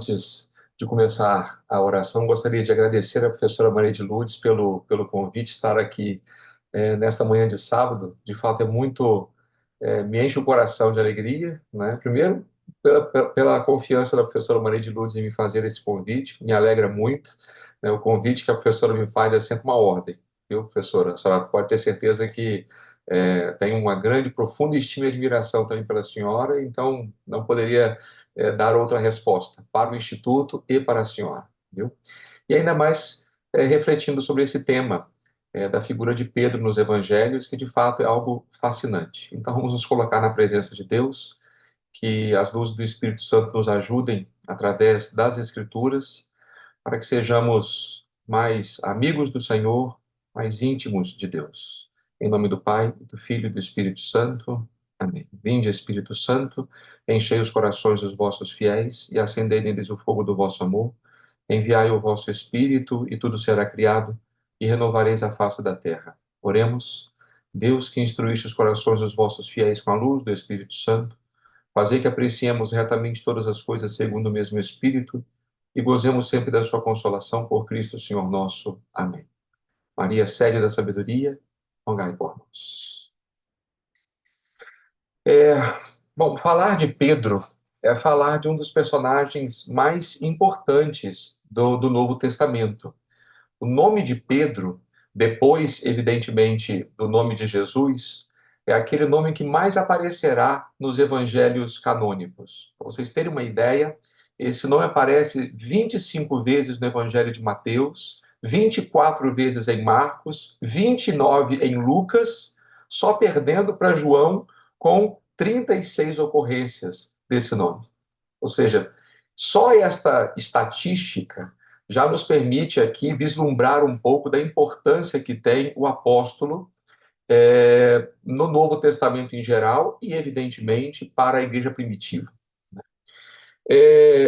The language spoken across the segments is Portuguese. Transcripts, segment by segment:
Antes de começar a oração, gostaria de agradecer à professora Maria de Lourdes pelo convite estar aqui nesta manhã de sábado. De fato, me enche o coração de alegria, né? Primeiro, pela confiança da professora Maria de Lourdes em me fazer esse convite, me alegra muito, né? O convite que a professora me faz é sempre uma ordem, viu, professora? A senhora pode ter certeza que tenho uma grande, profunda estima e admiração também pela senhora, então não poderia dar outra resposta para o Instituto e para a senhora, viu? E ainda mais refletindo sobre esse tema da figura de Pedro nos Evangelhos, que de fato é algo fascinante. Então vamos nos colocar na presença de Deus, que as luzes do Espírito Santo nos ajudem através das Escrituras, para que sejamos mais amigos do Senhor, mais íntimos de Deus. Em nome do Pai, do Filho e do Espírito Santo. Amém. Vinde, Espírito Santo, enchei os corações dos vossos fiéis e acendei neles o fogo do vosso amor. Enviai o vosso Espírito e tudo será criado e renovareis a face da terra. Oremos. Deus, que instruíste os corações dos vossos fiéis com a luz do Espírito Santo, fazei que apreciemos retamente todas as coisas segundo o mesmo Espírito e gozemos sempre da sua consolação por Cristo, Senhor nosso. Amém. Maria, sede da sabedoria, rogai por nós. É, bom, falar de Pedro é falar de um dos personagens mais importantes do Novo Testamento. O nome de Pedro, depois, evidentemente, do nome de Jesus, é aquele nome que mais aparecerá nos evangelhos canônicos. Para vocês terem uma ideia, esse nome aparece 25 vezes no Evangelho de Mateus, 24 vezes em Marcos, 29 em Lucas, só perdendo para João com 36 ocorrências desse nome. Ou seja, só esta estatística já nos permite aqui vislumbrar um pouco da importância que tem o apóstolo no Novo Testamento em geral e, evidentemente, para a igreja primitiva.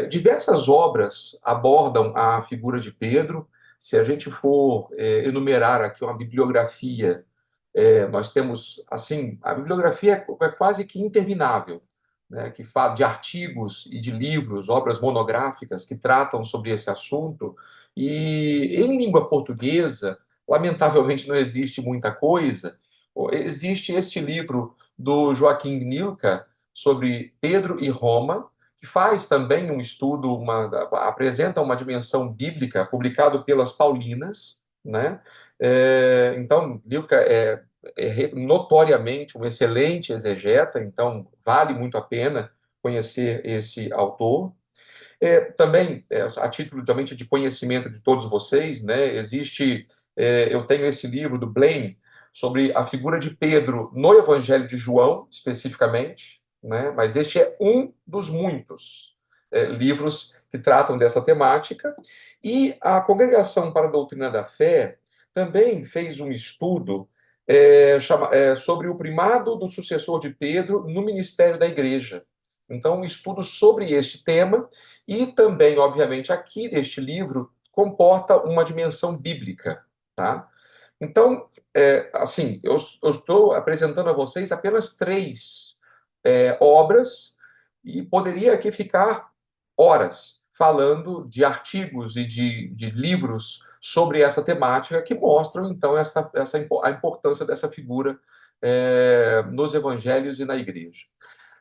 Diversas obras abordam a figura de Pedro. Se a gente for enumerar aqui uma bibliografia, nós temos, assim, a bibliografia é quase que interminável, né, que fala de artigos e de livros, obras monográficas que tratam sobre esse assunto, e em língua portuguesa, lamentavelmente não existe muita coisa. Existe este livro do Joaquim Nilka sobre Pedro e Roma, que faz também um estudo, apresenta uma dimensão bíblica, publicado pelas Paulinas, né? Então, Nilka é notoriamente um excelente exegeta, então vale muito a pena conhecer esse autor. Também, a título realmente de conhecimento de todos vocês, né, eu tenho esse livro do Blaine sobre a figura de Pedro no Evangelho de João, especificamente, né, mas este é um dos muitos livros que tratam dessa temática, e a Congregação para a Doutrina da Fé também fez um estudo sobre o primado do sucessor de Pedro no ministério da igreja. Então, um estudo sobre este tema, e também, obviamente, aqui neste livro, comporta uma dimensão bíblica, tá? Então, assim, eu estou apresentando a vocês apenas três obras, e poderia aqui ficar horas falando de artigos e de livros sobre essa temática que mostram, então, a importância dessa figura nos evangelhos e na igreja.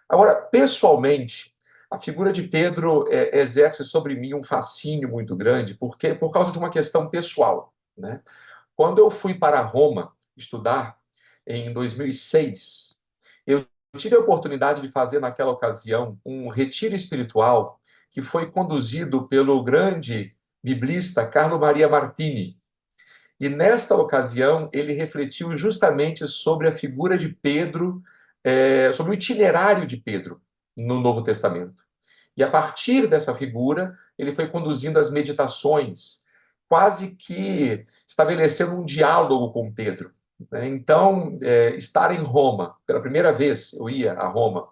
Agora, pessoalmente, a figura de Pedro exerce sobre mim um fascínio muito grande, porque por causa de uma questão pessoal, né? Quando eu fui para Roma estudar, em 2006, eu tive a oportunidade de fazer, naquela ocasião, um retiro espiritual que foi conduzido pelo grande biblista Carlo Maria Martini. E, nesta ocasião, ele refletiu justamente sobre a figura de Pedro, sobre o itinerário de Pedro no Novo Testamento. E, a partir dessa figura, ele foi conduzindo as meditações, quase que estabelecendo um diálogo com Pedro, né? Então, estar em Roma, pela primeira vez eu ia a Roma,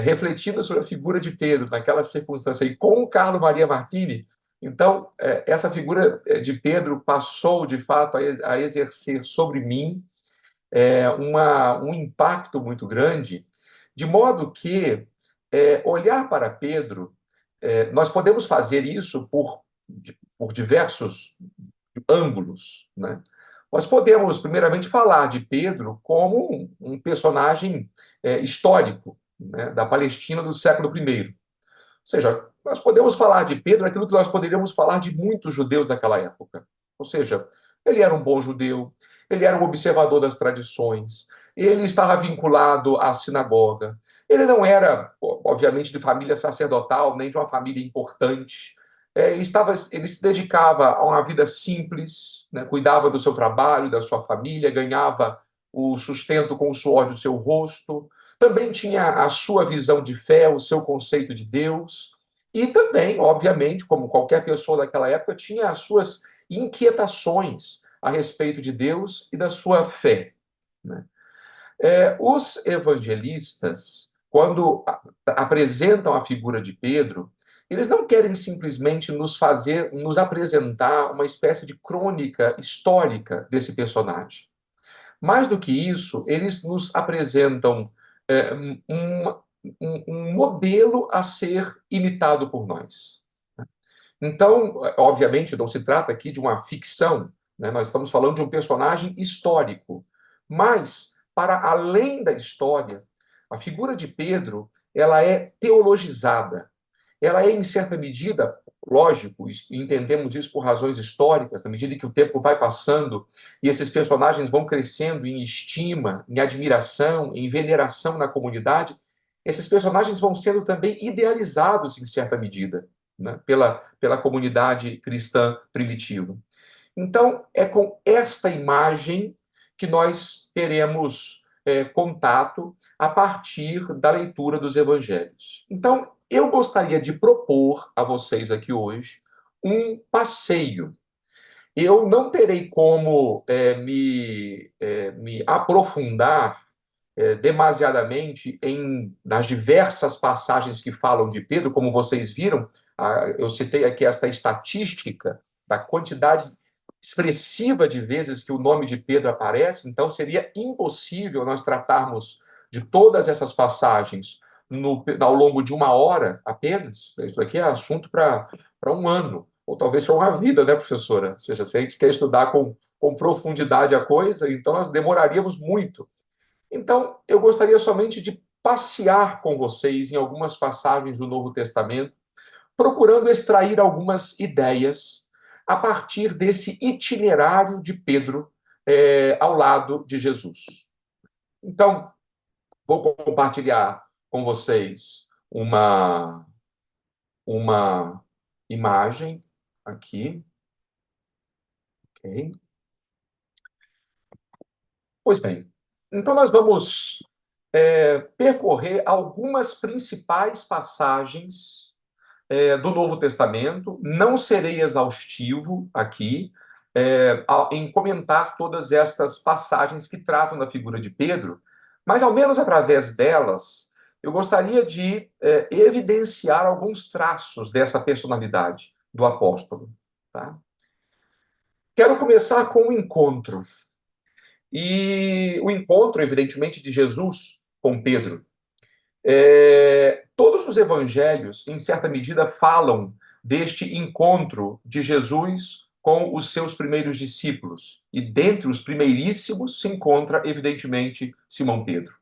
refletindo sobre a figura de Pedro naquela circunstância, e com o Carlo Maria Martini, então, essa figura de Pedro passou, de fato, a exercer sobre mim um impacto muito grande, de modo que olhar para Pedro Nós podemos fazer isso por diversos ângulos, né? Nós podemos, primeiramente, falar de Pedro como um personagem histórico, né, da Palestina do século I. Ou seja, nós podemos falar de Pedro aquilo que nós poderíamos falar de muitos judeus daquela época. Ou seja, ele era um bom judeu, ele era um observador das tradições, ele estava vinculado à sinagoga. Ele não era, obviamente, de família sacerdotal, nem de uma família importante. Ele se dedicava a uma vida simples, né, cuidava do seu trabalho, da sua família, ganhava o sustento com o suor do seu rosto, também tinha a sua visão de fé, o seu conceito de Deus, e também, obviamente, como qualquer pessoa daquela época, tinha as suas inquietações a respeito de Deus e da sua fé, né? Os evangelistas, quando apresentam a figura de Pedro, eles não querem simplesmente nos apresentar uma espécie de crônica histórica desse personagem. Mais do que isso, eles nos apresentam é, um, um modelo a ser imitado por nós. Então, obviamente, não se trata aqui de uma ficção, né? Nós estamos falando de um personagem histórico. Mas, para além da história, a figura de Pedro, ela é teologizada. Ela é, em certa medida, lógico, entendemos isso por razões históricas, na medida que o tempo vai passando e esses personagens vão crescendo em estima, em admiração, em veneração na comunidade, esses personagens vão sendo também idealizados, em certa medida, né, pela comunidade cristã primitiva. Então, é com esta imagem que nós teremos contato a partir da leitura dos evangelhos. Então, eu gostaria de propor a vocês aqui hoje um passeio. Eu não terei como me aprofundar demasiadamente nas diversas passagens que falam de Pedro, como vocês viram, eu citei aqui esta estatística da quantidade expressiva de vezes que o nome de Pedro aparece, então seria impossível nós tratarmos de todas essas passagens ao longo de uma hora apenas. Isso aqui é assunto para um ano, ou talvez para uma vida, né, professora? Ou seja, se a gente quer estudar com profundidade a coisa, então nós demoraríamos muito. Então, eu gostaria somente de passear com vocês em algumas passagens do Novo Testamento, procurando extrair algumas ideias a partir desse itinerário de Pedro ao lado de Jesus. Então, vou compartilhar com vocês uma imagem aqui. Ok. Pois bem, então nós vamos percorrer algumas principais passagens do Novo Testamento. Não serei exaustivo aqui em comentar todas estas passagens que tratam da figura de Pedro, mas ao menos através delas eu gostaria de evidenciar alguns traços dessa personalidade do apóstolo. Tá? Quero começar com o encontro. E o encontro, evidentemente, de Jesus com Pedro. Todos os evangelhos, em certa medida, falam deste encontro de Jesus com os seus primeiros discípulos. E dentre os primeiríssimos se encontra, evidentemente, Simão Pedro.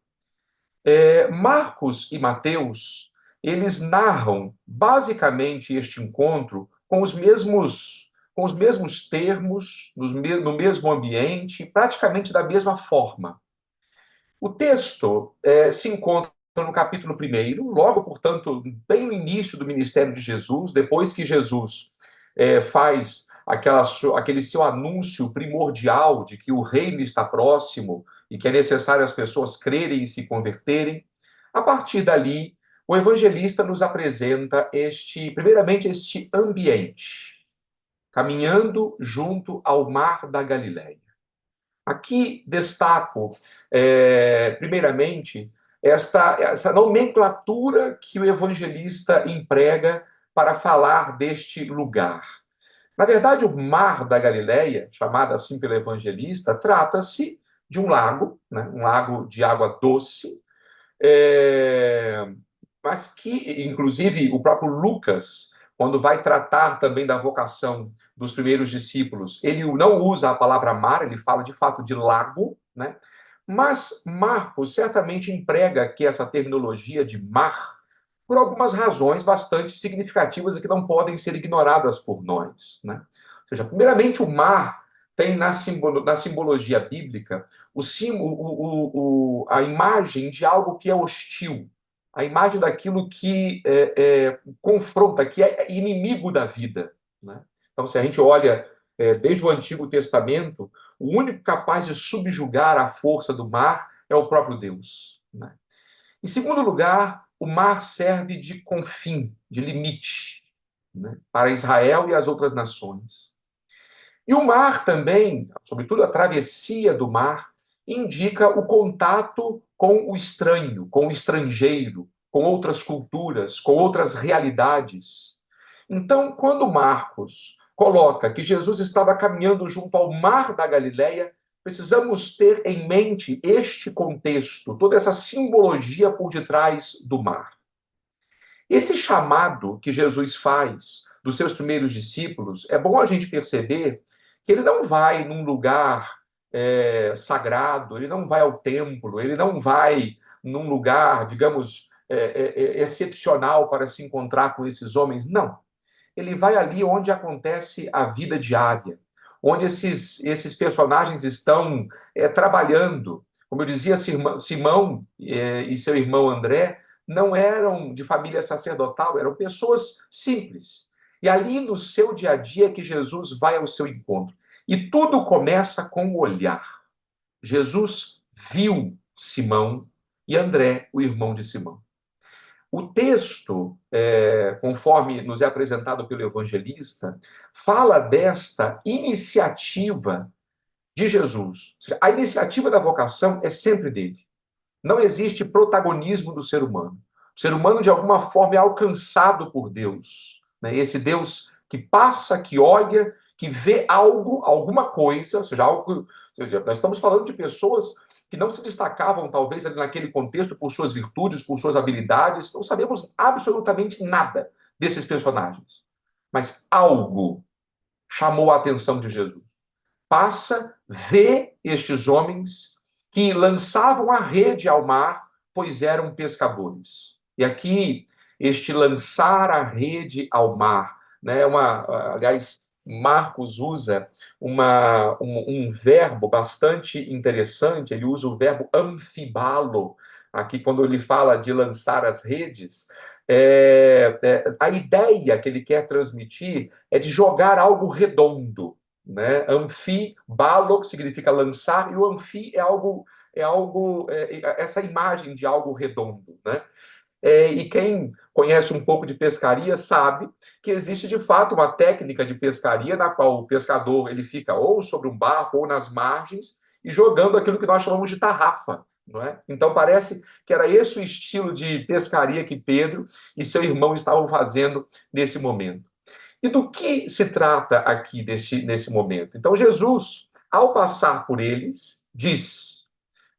Marcos e Mateus, eles narram basicamente este encontro com os mesmos termos, no mesmo ambiente, praticamente da mesma forma. O texto se encontra no capítulo 1, logo, portanto, bem no início do ministério de Jesus, depois que Jesus faz aquele seu anúncio primordial de que o reino está próximo e que é necessário as pessoas crerem e se converterem. A partir dali, o evangelista nos apresenta primeiramente, este ambiente, caminhando junto ao mar da Galileia. Aqui destaco, primeiramente, essa nomenclatura que o evangelista emprega para falar deste lugar. Na verdade, o Mar da Galileia, chamado assim pelo evangelista, trata-se de um lago, né, um lago de água doce, mas que, inclusive, o próprio Lucas, quando vai tratar também da vocação dos primeiros discípulos, ele não usa a palavra mar, ele fala de fato de lago, né? Mas Marcos certamente emprega aqui essa terminologia de mar por algumas razões bastante significativas e que não podem ser ignoradas por nós, né? Ou seja, primeiramente, o mar tem na simbologia bíblica a imagem de algo que é hostil, a imagem daquilo que confronta, que é inimigo da vida, né? Então, se a gente olha desde o Antigo Testamento, o único capaz de subjugar a força do mar é o próprio Deus, né? Em segundo lugar, o mar serve de confim, de limite, né, para Israel e as outras nações. E o mar também, sobretudo a travessia do mar, indica o contato com o estranho, com o estrangeiro, com outras culturas, com outras realidades. Então, quando Marcos coloca que Jesus estava caminhando junto ao mar da Galileia, precisamos ter em mente este contexto, toda essa simbologia por detrás do mar. Esse chamado que Jesus faz dos seus primeiros discípulos, é bom a gente perceber que ele não vai num lugar sagrado, ele não vai ao templo, ele não vai num lugar, digamos, excepcional para se encontrar com esses homens. Não. Ele vai ali onde acontece a vida diária, onde esses personagens estão trabalhando. Como eu dizia, Simão e seu irmão André não eram de família sacerdotal, eram pessoas simples. E ali no seu dia a dia que Jesus vai ao seu encontro. E tudo começa com o olhar. Jesus viu Simão e André, o irmão de Simão. O texto, conforme nos é apresentado pelo evangelista, fala desta iniciativa de Jesus. A iniciativa da vocação é sempre dele. Não existe protagonismo do ser humano. O ser humano, de alguma forma, é alcançado por Deus, né? Esse Deus que passa, que olha, que vê algo, alguma coisa, ou seja, algo. Ou seja, nós estamos falando de pessoas que não se destacavam, talvez, ali naquele contexto, por suas virtudes, por suas habilidades. Não sabemos absolutamente nada desses personagens. Mas algo chamou a atenção de Jesus. Passa, vê estes homens que lançavam a rede ao mar, pois eram pescadores. E aqui, este lançar a rede ao mar, né, aliás, Marcos usa um verbo bastante interessante, ele usa o verbo amfibalo, aqui quando ele fala de lançar as redes, a ideia que ele quer transmitir é de jogar algo redondo, né? Amfibalo, que significa lançar, e o anfi essa imagem de algo redondo, né? E quem conhece um pouco de pescaria sabe que existe de fato uma técnica de pescaria na qual o pescador ele fica ou sobre um barco ou nas margens e jogando aquilo que nós chamamos de tarrafa, não é? Então parece que era esse o estilo de pescaria que Pedro e seu irmão estavam fazendo nesse momento. E do que se trata aqui nesse momento? Então, Jesus, ao passar por eles, diz: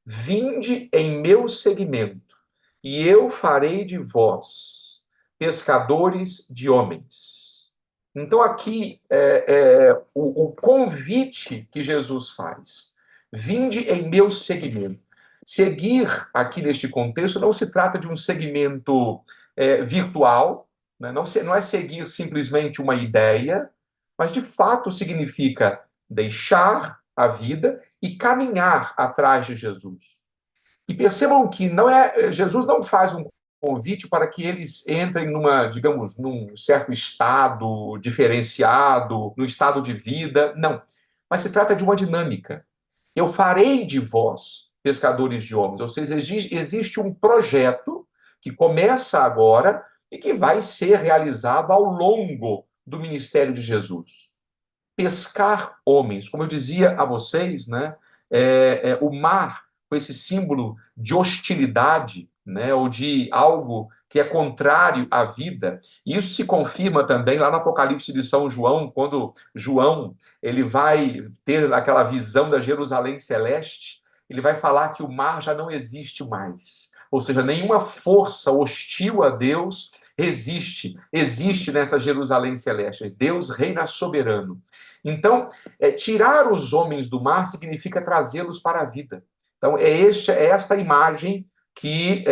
Vinde em meu seguimento, e eu farei de vós pescadores de homens. Então, aqui o convite que Jesus faz: Vinde em meu seguimento. Seguir, aqui neste contexto, não se trata de um segmento virtual, né? Não é seguir simplesmente uma ideia, mas de fato significa deixar a vida e caminhar atrás de Jesus. E percebam que Jesus não faz um convite para que eles entrem digamos, num certo estado diferenciado, no estado de vida, não. Mas se trata de uma dinâmica. Eu farei de vós pescadores de homens, ou seja, existe um projeto que começa agora e que vai ser realizado ao longo do ministério de Jesus. Pescar homens, como eu dizia a vocês, né, o mar, com esse símbolo de hostilidade, né, ou de algo que é contrário à vida. E isso se confirma também lá no Apocalipse de São João, quando João ele vai ter aquela visão da Jerusalém celeste, ele vai falar que o mar já não existe mais. ou seja, nenhuma força hostil a Deus existe nessa Jerusalém celeste. Deus reina soberano. Então, tirar os homens do mar significa trazê-los para a vida. Então, é esta imagem que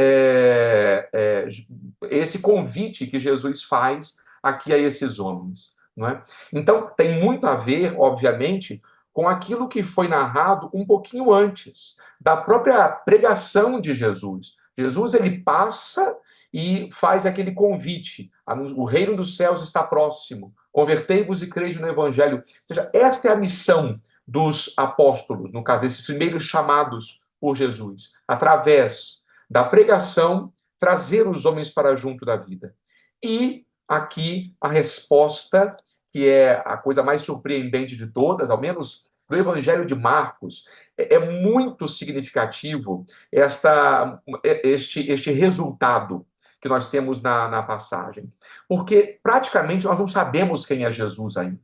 esse convite que Jesus faz aqui a esses homens, não é? Então, tem muito a ver, obviamente, com aquilo que foi narrado um pouquinho antes da própria pregação de Jesus. Jesus, ele passa e faz aquele convite: o reino dos céus está próximo, convertei-vos e crede no evangelho. Ou seja, esta é a missão dos apóstolos, no caso, desses primeiros chamados por Jesus, através da pregação, trazer os homens para junto da vida. E aqui a resposta, que é a coisa mais surpreendente de todas, ao menos do Evangelho de Marcos, é muito significativo este resultado que nós temos na passagem. Porque praticamente nós não sabemos quem é Jesus ainda.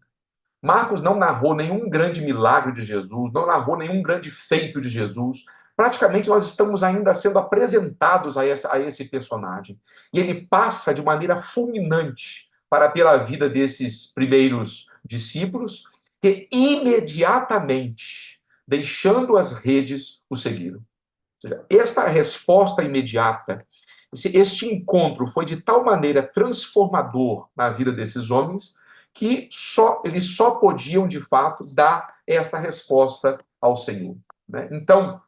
Marcos não narrou nenhum grande milagre de Jesus, não narrou nenhum grande feito de Jesus. Praticamente nós estamos ainda sendo apresentados a esse personagem. E ele passa de maneira fulminante pela vida desses primeiros discípulos, que imediatamente, deixando as redes, o seguiram. Ou seja, esta resposta imediata, este encontro foi de tal maneira transformador na vida desses homens que eles só podiam, de fato, dar esta resposta ao Senhor. Né? Então,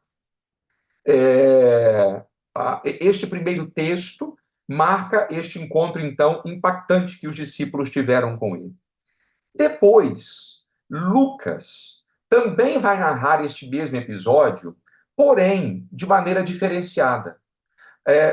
este primeiro texto marca este encontro, então, impactante que os discípulos tiveram com ele. Depois, Lucas também vai narrar este mesmo episódio, porém, de maneira diferenciada.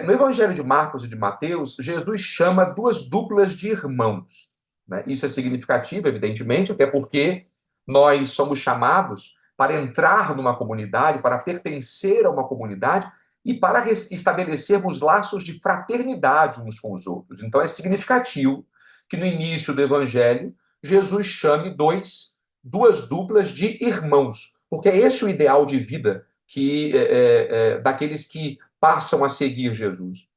No Evangelho de Marcos e de Mateus, Jesus chama duas duplas de irmãos. Né? Isso é significativo, evidentemente, até porque nós somos chamados para entrar numa comunidade, para pertencer a uma comunidade e para estabelecermos laços de fraternidade uns com os outros. Então, é significativo que no início do Evangelho, Jesus chame duas duplas de irmãos, porque é esse o ideal de vida daqueles que passam a seguir Jesus.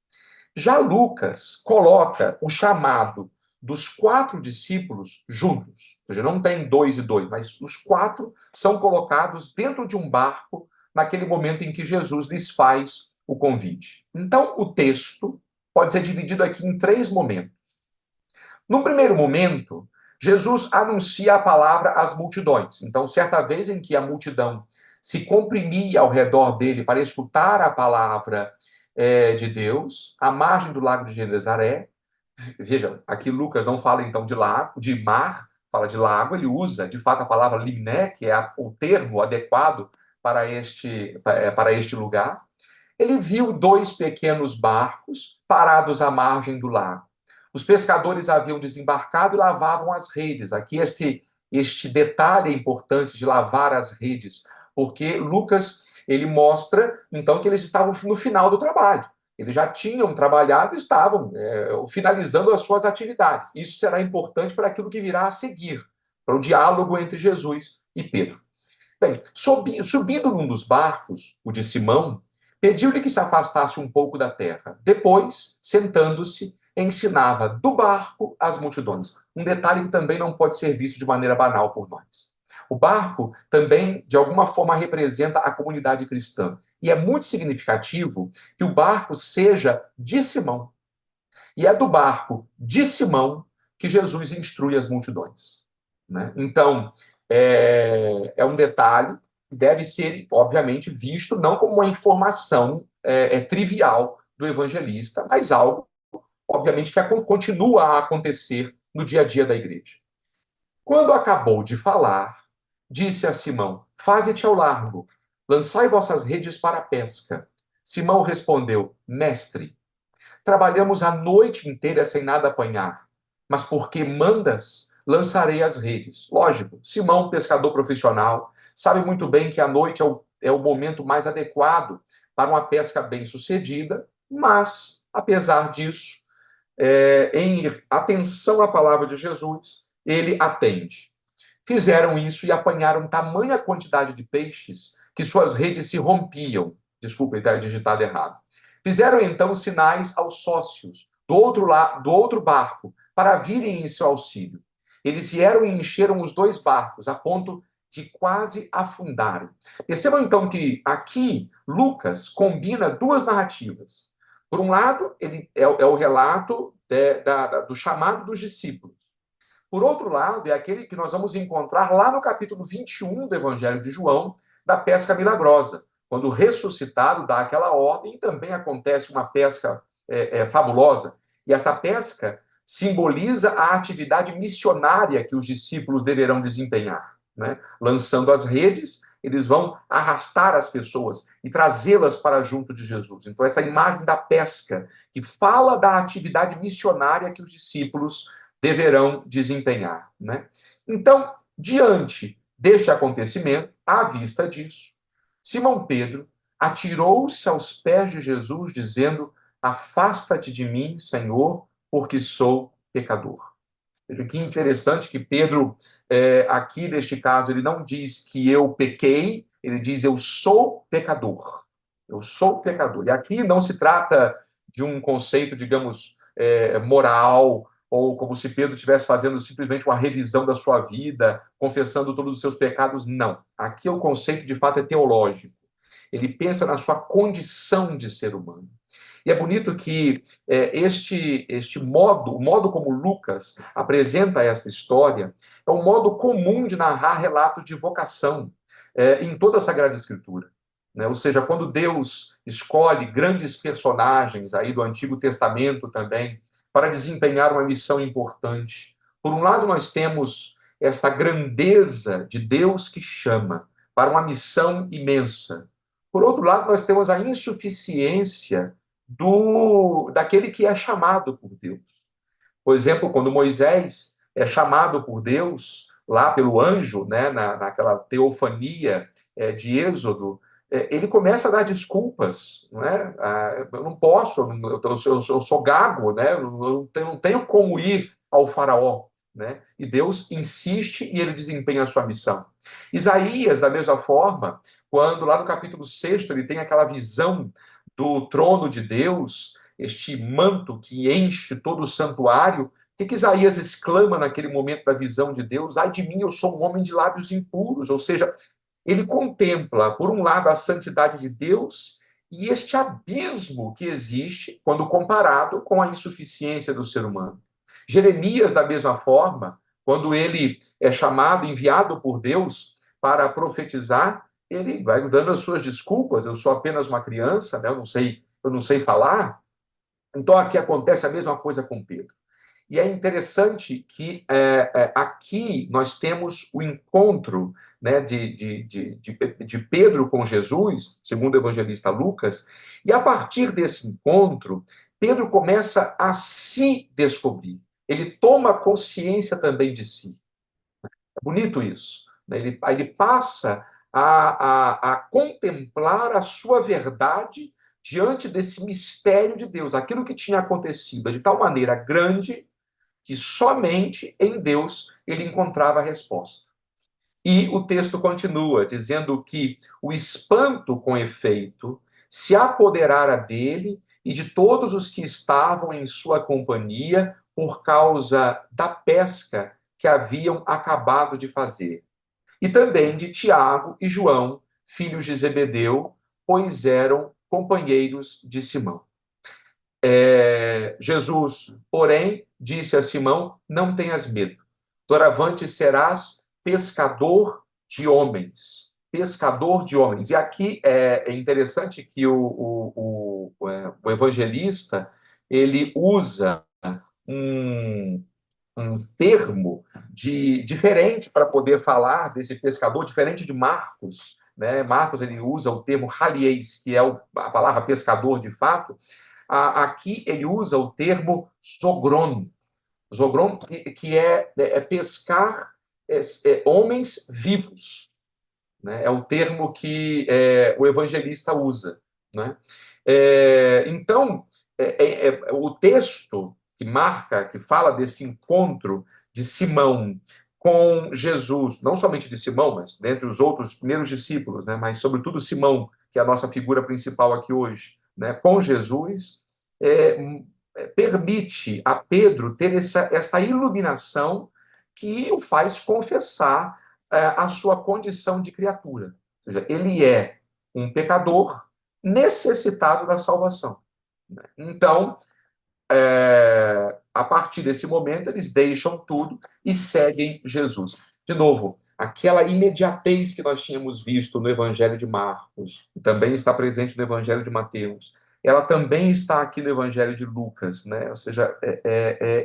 Já Lucas coloca o chamado dos 4 discípulos juntos, ou seja, não tem 2 e 2, mas os 4 são colocados dentro de um barco naquele momento em que Jesus lhes faz o convite. Então, o texto pode ser dividido aqui em 3 momentos. No primeiro momento, Jesus anuncia a palavra às multidões. Então, certa vez em que a multidão se comprimia ao redor dele para escutar a palavra de Deus, à margem do lago de Genezaré. Vejam, aqui Lucas não fala então de mar, fala de lago, ele usa de fato a palavra limné, que é o termo adequado para este lugar. Ele viu 2 pequenos barcos parados à margem do lago. Os pescadores haviam desembarcado e lavavam as redes. Aqui este detalhe é importante de lavar as redes, porque Lucas ele mostra então que eles estavam no final do trabalho. Eles já tinham trabalhado e estavam finalizando as suas atividades. Isso será importante para aquilo que virá a seguir, para o diálogo entre Jesus e Pedro. Bem, subindo num dos barcos, o de Simão, pediu-lhe que se afastasse um pouco da terra. Depois, sentando-se, ensinava do barco às multidões. Um detalhe que também não pode ser visto de maneira banal por nós. O barco também, de alguma forma, representa a comunidade cristã. E é muito significativo que o barco seja de Simão. E é do barco de Simão que Jesus instrui as multidões. Né? Então, é um detalhe que deve ser, obviamente, visto não como uma informação trivial do evangelista, mas algo, obviamente, que continua a acontecer no dia a dia da igreja. Quando acabou de falar, disse a Simão: faze-te ao largo, lançai vossas redes para a pesca. Simão respondeu: mestre, trabalhamos a noite inteira sem nada apanhar, mas porque mandas, lançarei as redes. Lógico, Simão, pescador profissional, sabe muito bem que a noite é o momento mais adequado para uma pesca bem-sucedida, mas, apesar disso, em atenção à palavra de Jesus, ele atende. Fizeram isso e apanharam tamanha quantidade de peixes que suas redes se rompiam. Desculpa, está digitado errado. Fizeram então sinais aos sócios do outro barco para virem em seu auxílio. Eles vieram e encheram os dois barcos, a ponto de quase afundarem. Percebam então que aqui Lucas combina duas narrativas. Por um lado, ele é o relato do chamado dos discípulos. Por outro lado, é aquele que nós vamos encontrar lá no capítulo 21 do Evangelho de João, da pesca milagrosa. Quando o ressuscitado dá aquela ordem, também acontece uma pesca fabulosa. E essa pesca simboliza a atividade missionária que os discípulos deverão desempenhar. Né? Lançando as redes, eles vão arrastar as pessoas e trazê-las para junto de Jesus. Então, essa imagem da pesca, que fala da atividade missionária que os discípulos deverão desempenhar. Né? Então, diante deste acontecimento, à vista disso, Simão Pedro atirou-se aos pés de Jesus, dizendo: afasta-te de mim, Senhor, porque sou pecador. Veja que interessante que Pedro, aqui neste caso, ele não diz que eu pequei, ele diz eu sou pecador. Eu sou pecador. E aqui não se trata de um conceito, digamos, moral, ou como se Pedro estivesse fazendo simplesmente uma revisão da sua vida, confessando todos os seus pecados. Não. Aqui o conceito, de fato, é teológico. Ele pensa na sua condição de ser humano. E é bonito que este modo, o modo como Lucas apresenta essa história, é um modo comum de narrar relatos de vocação em toda a Sagrada Escritura. Né? Ou seja, quando Deus escolhe grandes personagens aí do Antigo Testamento também para desempenhar uma missão importante. Por um lado, nós temos esta grandeza de Deus que chama para uma missão imensa. Por outro lado, nós temos a insuficiência daquele que é chamado por Deus. Por exemplo, quando Moisés é chamado por Deus, lá pelo anjo, né, naquela teofania de Êxodo, ele começa a dar desculpas. Né? Eu não posso, eu sou gago, né? Eu não tenho como ir ao faraó. Né? E Deus insiste e ele desempenha a sua missão. Isaías, da mesma forma, quando lá no capítulo 6 ele tem aquela visão do trono de Deus, este manto que enche todo o santuário, o que Isaías exclama naquele momento da visão de Deus? Ai de mim, eu sou um homem de lábios impuros. Ou seja, ele contempla, por um lado, a santidade de Deus e este abismo que existe quando comparado com a insuficiência do ser humano. Jeremias, da mesma forma, quando ele é chamado, enviado por Deus para profetizar, ele vai dando as suas desculpas. Eu sou apenas uma criança, né? Eu não sei falar. Então aqui acontece a mesma coisa com Pedro. E é interessante que aqui nós temos o encontro, né, de Pedro com Jesus, segundo o evangelista Lucas, e a partir desse encontro, Pedro começa a se descobrir. Ele toma consciência também de si. É bonito isso. Né? Ele passa a contemplar a sua verdade diante desse mistério de Deus. Aquilo que tinha acontecido é de tal maneira grande que somente em Deus ele encontrava a resposta. E o texto continua dizendo que o espanto, com efeito, se apoderara dele e de todos os que estavam em sua companhia por causa da pesca que haviam acabado de fazer. E também de Tiago e João, filhos de Zebedeu, pois eram companheiros de Simão. Jesus, porém, disse a Simão: não tenhas medo, doravante serás pescador de homens. Pescador de homens. E aqui é interessante que o evangelista ele usa um termo diferente para poder falar desse pescador, diferente de Marcos. Né? Marcos ele usa o termo halies, que é a palavra pescador de fato. Aqui ele usa o termo zogron. Zogron, que é pescar homens vivos. Né? É o termo que o evangelista usa. Né? Então, o texto que marca, que fala desse encontro de Simão com Jesus, não somente de Simão, mas dentre os outros primeiros discípulos, né? Mas sobretudo Simão, que é a nossa figura principal aqui hoje, né, com Jesus, permite a Pedro ter essa iluminação que o faz confessar a sua condição de criatura. Ou seja, ele é um pecador necessitado da salvação. Então, a partir desse momento, eles deixam tudo e seguem Jesus. De novo, aquela imediatez que nós tínhamos visto no Evangelho de Marcos, que também está presente no Evangelho de Mateus, ela também está aqui no Evangelho de Lucas, né? Ou seja,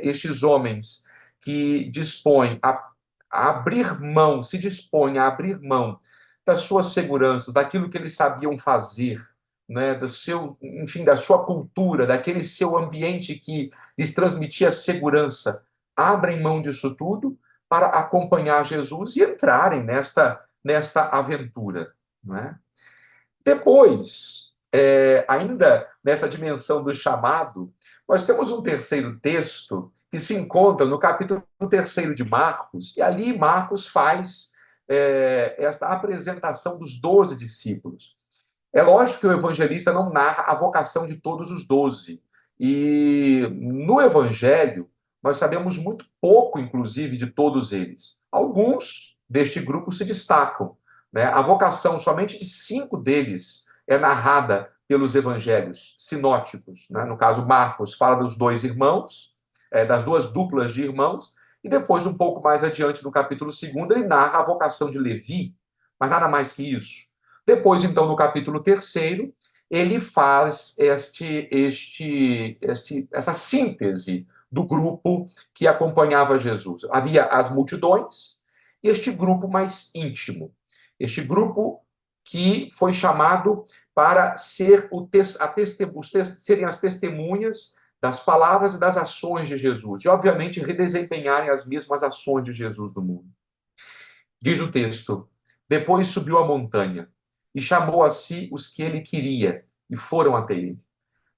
estes homens que dispõem a abrir mão, se dispõem a abrir mão das suas seguranças, daquilo que eles sabiam fazer, né, do seu, enfim, da sua cultura, daquele seu ambiente que lhes transmitia segurança, abrem mão disso tudo para acompanhar Jesus e entrarem nesta aventura, né? Depois, ainda nessa dimensão do chamado, nós temos um terceiro texto que se encontra no capítulo 3 de Marcos, e ali Marcos faz esta apresentação dos 12 discípulos. É lógico que o evangelista não narra a vocação de todos os 12. E no evangelho, nós sabemos muito pouco, inclusive, de todos eles. Alguns deste grupo se destacam, né? A vocação somente de 5 deles é narrada pelos evangelhos sinóticos, né? No caso, Marcos fala dos 2 irmãos, das 2 duplas de irmãos, e depois, um pouco mais adiante, no capítulo 2, ele narra a vocação de Levi, mas nada mais que isso. Depois, então, no capítulo 3, ele faz essa síntese do grupo que acompanhava Jesus. Havia as multidões e este grupo mais íntimo. Este grupo que foi chamado para serem as testemunhas das palavras e das ações de Jesus, e, obviamente, redesempenharem as mesmas ações de Jesus no mundo. Diz o texto: depois subiu a montanha e chamou a si os que ele queria, e foram até ele.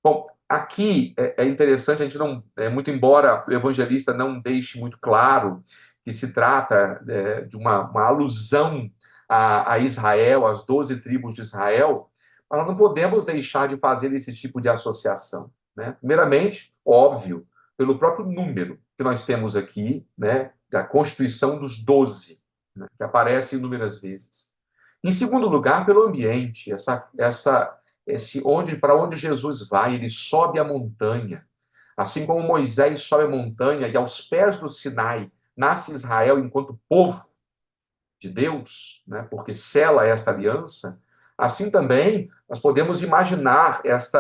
Bom, aqui é interessante, a gente não, muito embora o evangelista não deixe muito claro que se trata de uma alusão a Israel, às 12 tribos de Israel, mas nós não podemos deixar de fazer esse tipo de associação, né? Primeiramente, óbvio, pelo próprio número que nós temos aqui, né, da constituição dos 12, né, que aparece inúmeras vezes. Em segundo lugar, pelo ambiente, para onde Jesus vai, ele sobe a montanha. Assim como Moisés sobe a montanha e aos pés do Sinai nasce Israel enquanto povo de Deus, né, porque sela esta aliança, assim também nós podemos imaginar este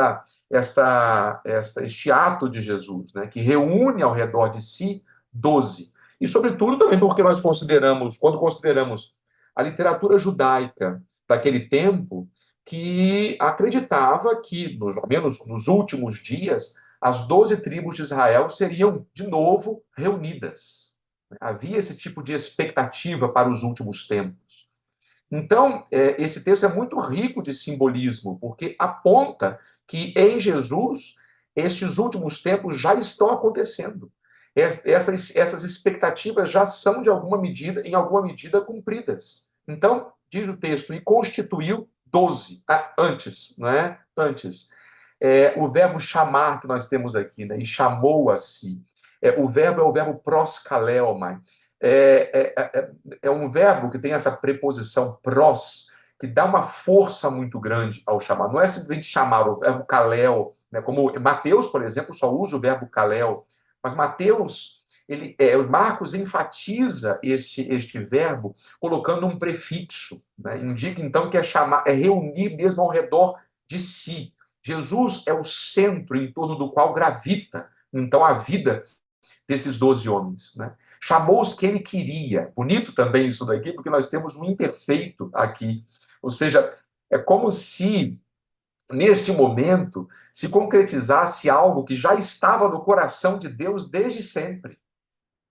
ato de Jesus, né, que reúne ao redor de si 12. E, sobretudo, também porque quando consideramos a literatura judaica daquele tempo, que acreditava que, ao menos nos últimos dias, as 12 tribos de Israel seriam de novo reunidas. Havia esse tipo de expectativa para os últimos tempos. Então, esse texto é muito rico de simbolismo, porque aponta que em Jesus estes últimos tempos já estão acontecendo. Essas expectativas já são, em alguma medida, cumpridas. Então, diz o texto, e constituiu 12, antes, não é? Antes. O verbo chamar que nós temos aqui, né? E chamou a si. O verbo é o verbo proskalelmai. É um verbo que tem essa preposição pros, que dá uma força muito grande ao chamar. Não é simplesmente chamar, o verbo kalel, né? Como Mateus, por exemplo, só usa o verbo kalel, mas Marcos enfatiza este verbo colocando um prefixo, né? Indica então que é reunir mesmo ao redor de si. Jesus é o centro em torno do qual gravita, então, a vida desses 12 homens, né? Chamou os que ele queria. Bonito também isso daqui, porque nós temos um imperfeito aqui. Ou seja, é como se, neste momento, se concretizasse algo que já estava no coração de Deus desde sempre.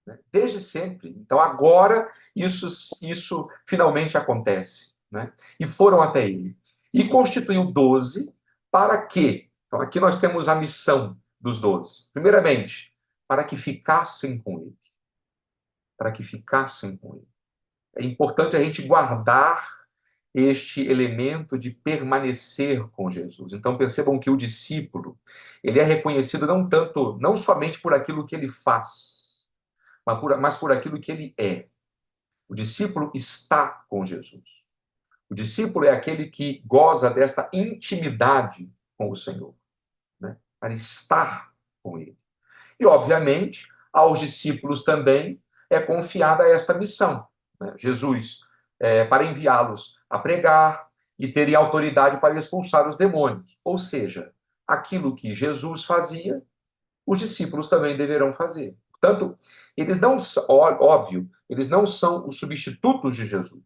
Né? Desde sempre. Então, agora, isso finalmente acontece. Né? E foram até ele. E constituiu 12 para quê? Então, aqui nós temos a missão dos 12. Primeiramente, para que ficassem com ele. Para que ficassem com ele. É importante a gente guardar este elemento de permanecer com Jesus. Então percebam que o discípulo, ele é reconhecido não somente por aquilo que ele faz, mas por aquilo que ele é. O discípulo está com Jesus. O discípulo é aquele que goza desta intimidade com o Senhor, né? Para estar com ele. E, obviamente, aos discípulos também é confiada esta missão, né? Jesus, para enviá-los a pregar e terem autoridade para expulsar os demônios. Ou seja, aquilo que Jesus fazia, os discípulos também deverão fazer. Portanto, eles não, óbvio, eles não são os substitutos de Jesus.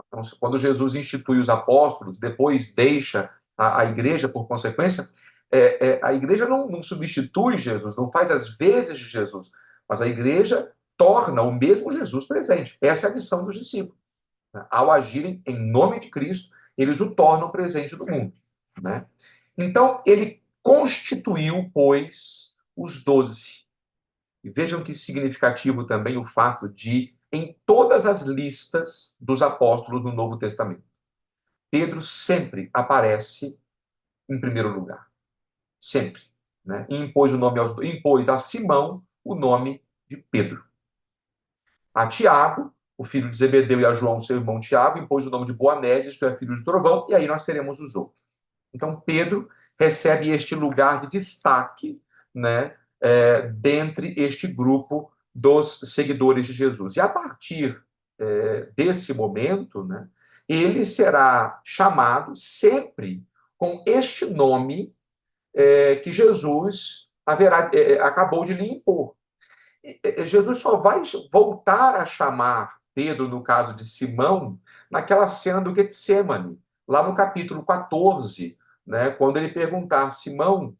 Então, quando Jesus institui os apóstolos, depois deixa a igreja por consequência, a igreja não substitui Jesus, não faz as vezes de Jesus, mas a igreja torna o mesmo Jesus presente. Essa é a missão dos discípulos, né? Ao agirem em nome de Cristo, eles o tornam presente no mundo, né? Então, ele constituiu, pois, os 12. E vejam que significativo também o fato de, em todas as listas dos apóstolos no Novo Testamento, Pedro sempre aparece em primeiro lugar. Sempre. Né? E impôs a Simão o nome de Pedro. A Tiago, o filho de Zebedeu, e a João, seu irmão Tiago, impôs o nome de Boanerges, seu filho de Trovão, e aí nós teremos os outros. Então, Pedro recebe este lugar de destaque, né, dentre este grupo dos seguidores de Jesus. E a partir desse momento, né, ele será chamado sempre com este nome que Jesus acabou de lhe impor. Jesus só vai voltar a chamar Pedro, no caso de Simão, naquela cena do Getsêmani, lá no capítulo 14, né, quando ele perguntar, Simão,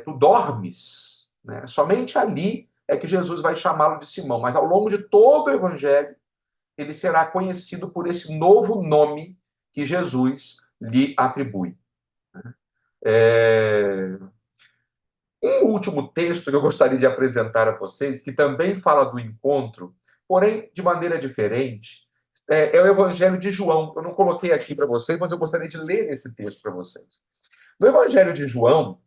tu dormes? Né? Somente ali é que Jesus vai chamá-lo de Simão, mas ao longo de todo o evangelho, ele será conhecido por esse novo nome que Jesus lhe atribui. Um último texto que eu gostaria de apresentar a vocês, que também fala do encontro, porém de maneira diferente, é o Evangelho de João. Eu não coloquei aqui para vocês, mas eu gostaria de ler esse texto para vocês. No Evangelho de João,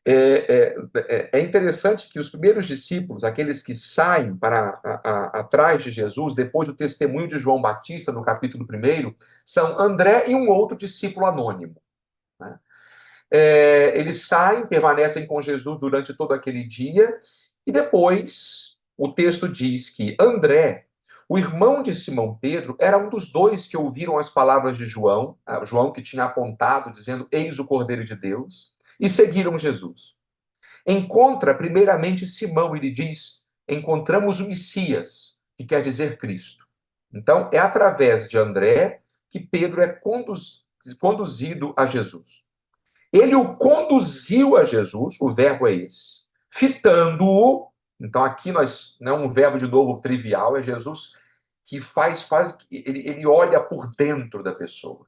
é interessante que os primeiros discípulos, aqueles que saem atrás de Jesus, depois do testemunho de João Batista, no capítulo 1, são André e um outro discípulo anônimo, né? Eles saem, permanecem com Jesus durante todo aquele dia, e depois o texto diz que André, o irmão de Simão Pedro, era um dos dois que ouviram as palavras de João, João que tinha apontado, dizendo, eis o Cordeiro de Deus, e seguiram Jesus. Encontra primeiramente Simão e lhe diz, encontramos o Messias, que quer dizer Cristo. Então, é através de André que Pedro é conduzido a Jesus. Ele o conduziu a Jesus, o verbo é esse, fitando-o. Então, aqui nós não é um verbo de novo trivial, é Jesus que ele olha por dentro da pessoa.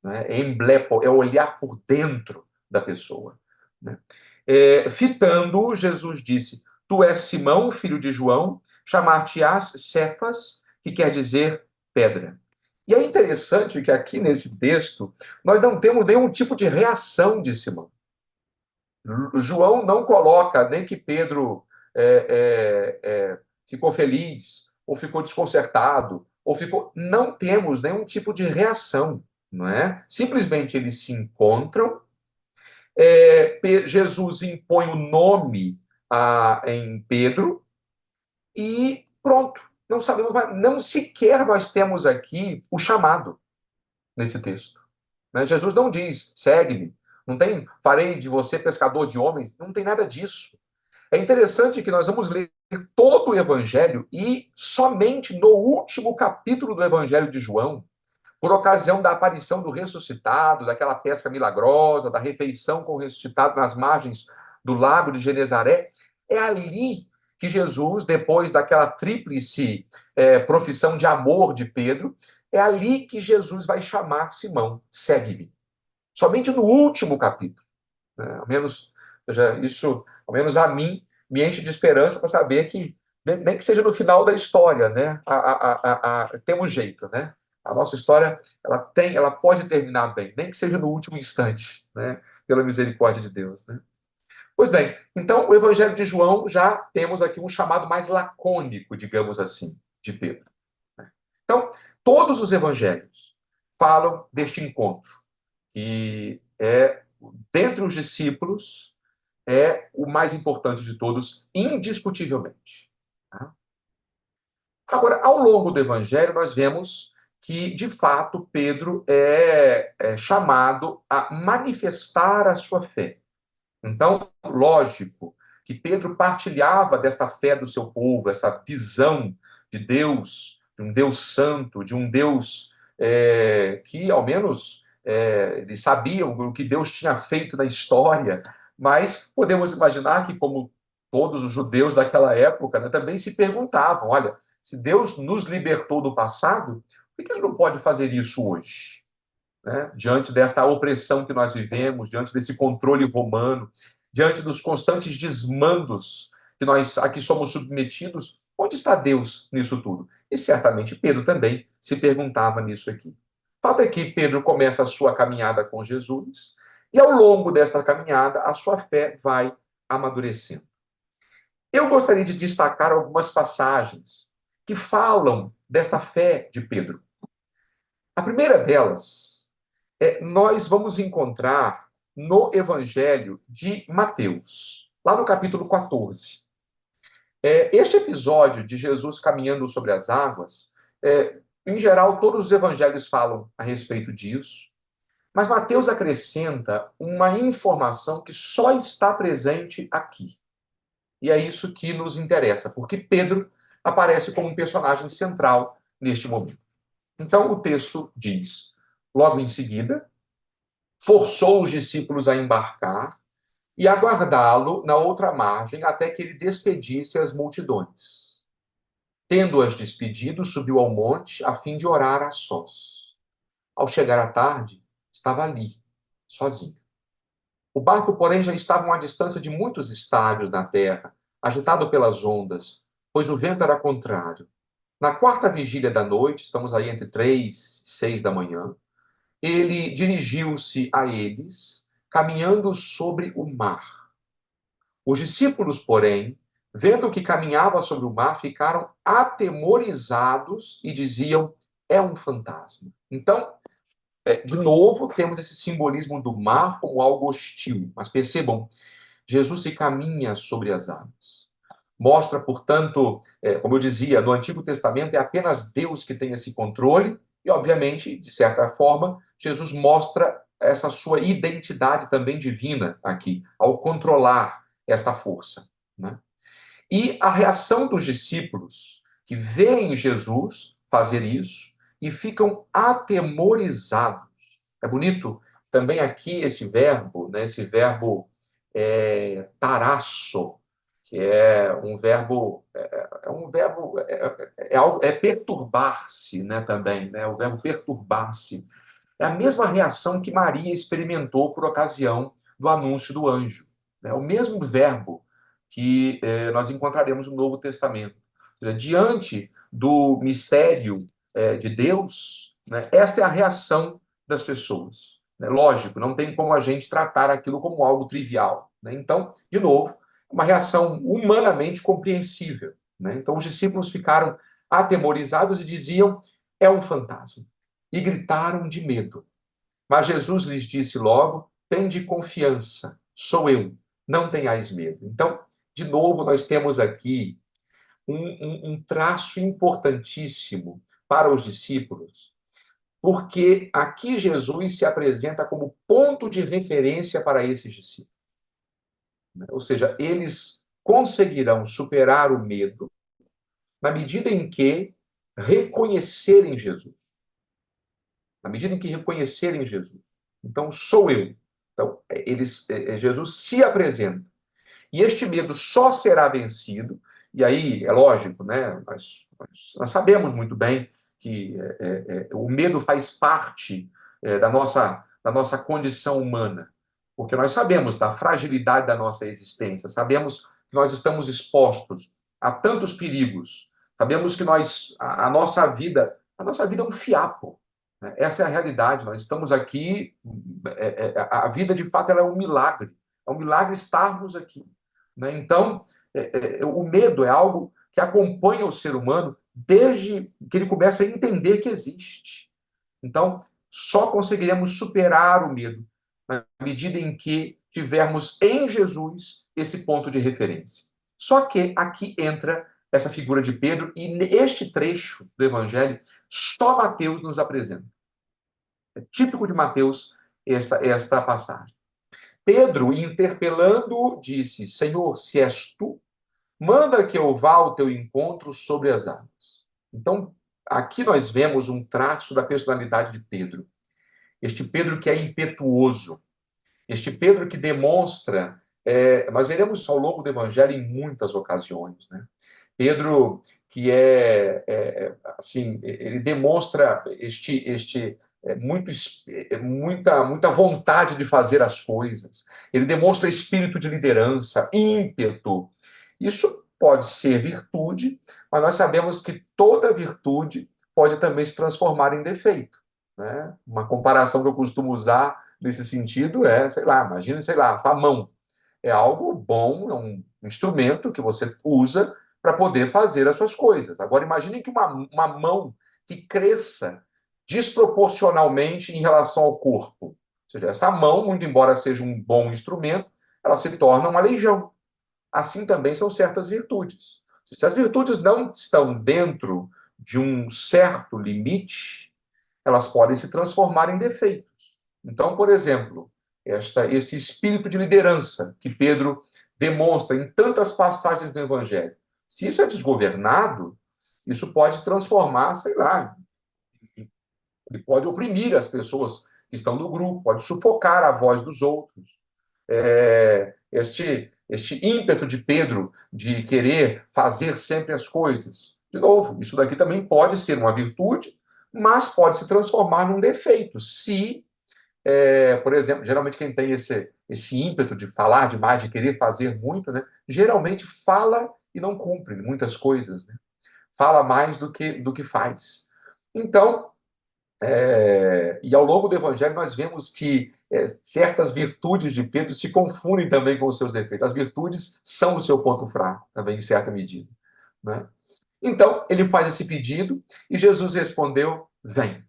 Né? É emblepo, é olhar por dentro da pessoa. Né? Fitando-o, Jesus disse: Tu és Simão, filho de João, chamar-te-ás Cefas, que quer dizer pedra. E é interessante que aqui nesse texto nós não temos nenhum tipo de reação de Simão. João não coloca nem que Pedro ficou feliz, ou ficou desconcertado, ou ficou. Não temos nenhum tipo de reação, não é? Simplesmente eles se encontram, Jesus impõe o nome em Pedro e pronto. Não sabemos mais, não sequer nós temos aqui o chamado nesse texto. Né? Jesus não diz, segue-me. Não tem, farei de você pescador de homens. Não tem nada disso. É interessante que nós vamos ler todo o Evangelho e somente no último capítulo do Evangelho de João, por ocasião da aparição do ressuscitado, daquela pesca milagrosa, da refeição com o ressuscitado nas margens do lago de Genezaré, é ali que Jesus, depois daquela tríplice profissão de amor de Pedro, é ali que Jesus vai chamar Simão, segue-me. Somente no último capítulo. Né? Ao menos, isso, ao menos a mim, me enche de esperança para saber que, nem que seja no final da história, né? Temos jeito, né? A nossa história, ela pode terminar bem, nem que seja no último instante, né? Pela misericórdia de Deus, né? Pois bem, então o Evangelho de João já temos aqui um chamado mais lacônico, digamos assim, de Pedro, né? Então, todos os evangelhos falam deste encontro, que é, dentre os discípulos, é o mais importante de todos, indiscutivelmente. Tá? Agora, ao longo do Evangelho, nós vemos que, de fato, Pedro é chamado a manifestar a sua fé. Então, lógico que Pedro partilhava desta fé do seu povo, essa visão de Deus, de um Deus santo, de um Deus que, ao menos, eles sabiam o que Deus tinha feito na história, mas podemos imaginar que, como todos os judeus daquela época, né, também se perguntavam: olha, se Deus nos libertou do passado, por que ele não pode fazer isso hoje? Né? Diante desta opressão que nós vivemos, diante desse controle romano, diante dos constantes desmandos que nós aqui somos submetidos, onde está Deus nisso tudo? E certamente Pedro também se perguntava nisso aqui. O fato é que Pedro começa a sua caminhada com Jesus e ao longo desta caminhada a sua fé vai amadurecendo. Eu gostaria de destacar algumas passagens que falam desta fé de Pedro. A primeira delas nós vamos encontrar no Evangelho de Mateus, lá no capítulo 14. Este episódio de Jesus caminhando sobre as águas, em geral, todos os evangelhos falam a respeito disso, mas Mateus acrescenta uma informação que só está presente aqui. E é isso que nos interessa, porque Pedro aparece como um personagem central neste momento. Então, o texto diz, logo em seguida, forçou os discípulos a embarcar e aguardá-lo na outra margem até que ele despedisse as multidões. Tendo-as despedido, subiu ao monte a fim de orar a sós. Ao chegar à tarde, estava ali, sozinho. O barco, porém, já estava a uma distância de muitos estádios na terra, agitado pelas ondas, pois o vento era contrário. Na quarta vigília da noite, estamos aí entre 3 e 6 da manhã, ele dirigiu-se a eles, caminhando sobre o mar. Os discípulos, porém, vendo que caminhava sobre o mar, ficaram atemorizados e diziam: é um fantasma. Então, de novo, temos esse simbolismo do mar como algo hostil. Mas percebam, Jesus se caminha sobre as águas. Mostra, portanto, como eu dizia, no Antigo Testamento é apenas Deus que tem esse controle e, obviamente, de certa forma, Jesus mostra essa sua identidade também divina aqui, ao controlar esta força, né? E a reação dos discípulos que veem Jesus fazer isso e ficam atemorizados. É bonito também aqui esse verbo, né, esse verbo tarasso, que é um verbo, perturbar-se, né, também, né, o verbo perturbar-se. É a mesma reação que Maria experimentou por ocasião do anúncio do anjo. É o mesmo verbo que nós encontraremos no Novo Testamento. Ou seja, diante do mistério de Deus, né, esta é a reação das pessoas. Né? Lógico, não tem como a gente tratar aquilo como algo trivial. Né? Então, de novo, uma reação humanamente compreensível. Né? Então, os discípulos ficaram atemorizados e diziam: é um fantasma. E gritaram de medo. Mas Jesus lhes disse logo: tende confiança, sou eu, não tenhais medo. Então, de novo, nós temos aqui um traço importantíssimo para os discípulos, porque aqui Jesus se apresenta como ponto de referência para esses discípulos. Ou seja, eles conseguirão superar o medo na medida em que reconhecerem Jesus. Na medida em que reconhecerem Jesus. Então, sou eu. Então, Jesus se apresenta. E este medo só será vencido, e aí, é lógico, né, nós sabemos muito bem que o medo faz parte da nossa condição humana, porque nós sabemos da fragilidade da nossa existência, sabemos que nós estamos expostos a tantos perigos, sabemos que a nossa vida A nossa vida é um fiapo, né? Essa é a realidade. Nós estamos aqui, a vida de fato ela é um milagre. É um milagre estarmos aqui, né? Então, o medo é algo que acompanha o ser humano desde que ele começa a entender que existe. Então, só conseguiremos superar o medo na medida em que tivermos em Jesus esse ponto de referência. Só que aqui entra essa figura de Pedro, e este trecho do Evangelho só Mateus nos apresenta. É típico de Mateus esta passagem. Pedro, interpelando, disse: Senhor, se és tu, manda que eu vá ao teu encontro sobre as águas. Então, aqui nós vemos um traço da personalidade de Pedro. Este Pedro que é impetuoso, este Pedro que demonstra, nós veremos ao longo do Evangelho em muitas ocasiões, né? Pedro que assim, ele demonstra muita vontade de fazer as coisas. Ele demonstra espírito de liderança, ímpeto. Isso pode ser virtude, mas nós sabemos que toda virtude pode também se transformar em defeito, né? Uma comparação que eu costumo usar nesse sentido sei lá, imagina, sei lá, a mão. É algo bom, é um instrumento que você usa para poder fazer as suas coisas. Agora, imagine que uma mão que cresça desproporcionalmente em relação ao corpo. Ou seja, essa mão, muito embora seja um bom instrumento, ela se torna uma legião. Assim também são certas virtudes. Se as virtudes não estão dentro de um certo limite, elas podem se transformar em defeitos. Então, por exemplo, esse espírito de liderança que Pedro demonstra em tantas passagens do Evangelho, se isso é desgovernado, isso pode se transformar, sei lá, ele pode oprimir as pessoas que estão no grupo, pode sufocar a voz dos outros. Este ímpeto de Pedro de querer fazer sempre as coisas. De novo, isso daqui também pode ser uma virtude, mas pode se transformar num defeito. Se, por exemplo, geralmente quem tem esse ímpeto de falar demais, de querer fazer muito, né, geralmente fala e não cumpre muitas coisas, né? Fala mais do que faz. Então, e ao longo do Evangelho nós vemos que certas virtudes de Pedro se confundem também com os seus defeitos. As virtudes são o seu ponto fraco, também em certa medida, né? Então, ele faz esse pedido e Jesus respondeu: vem.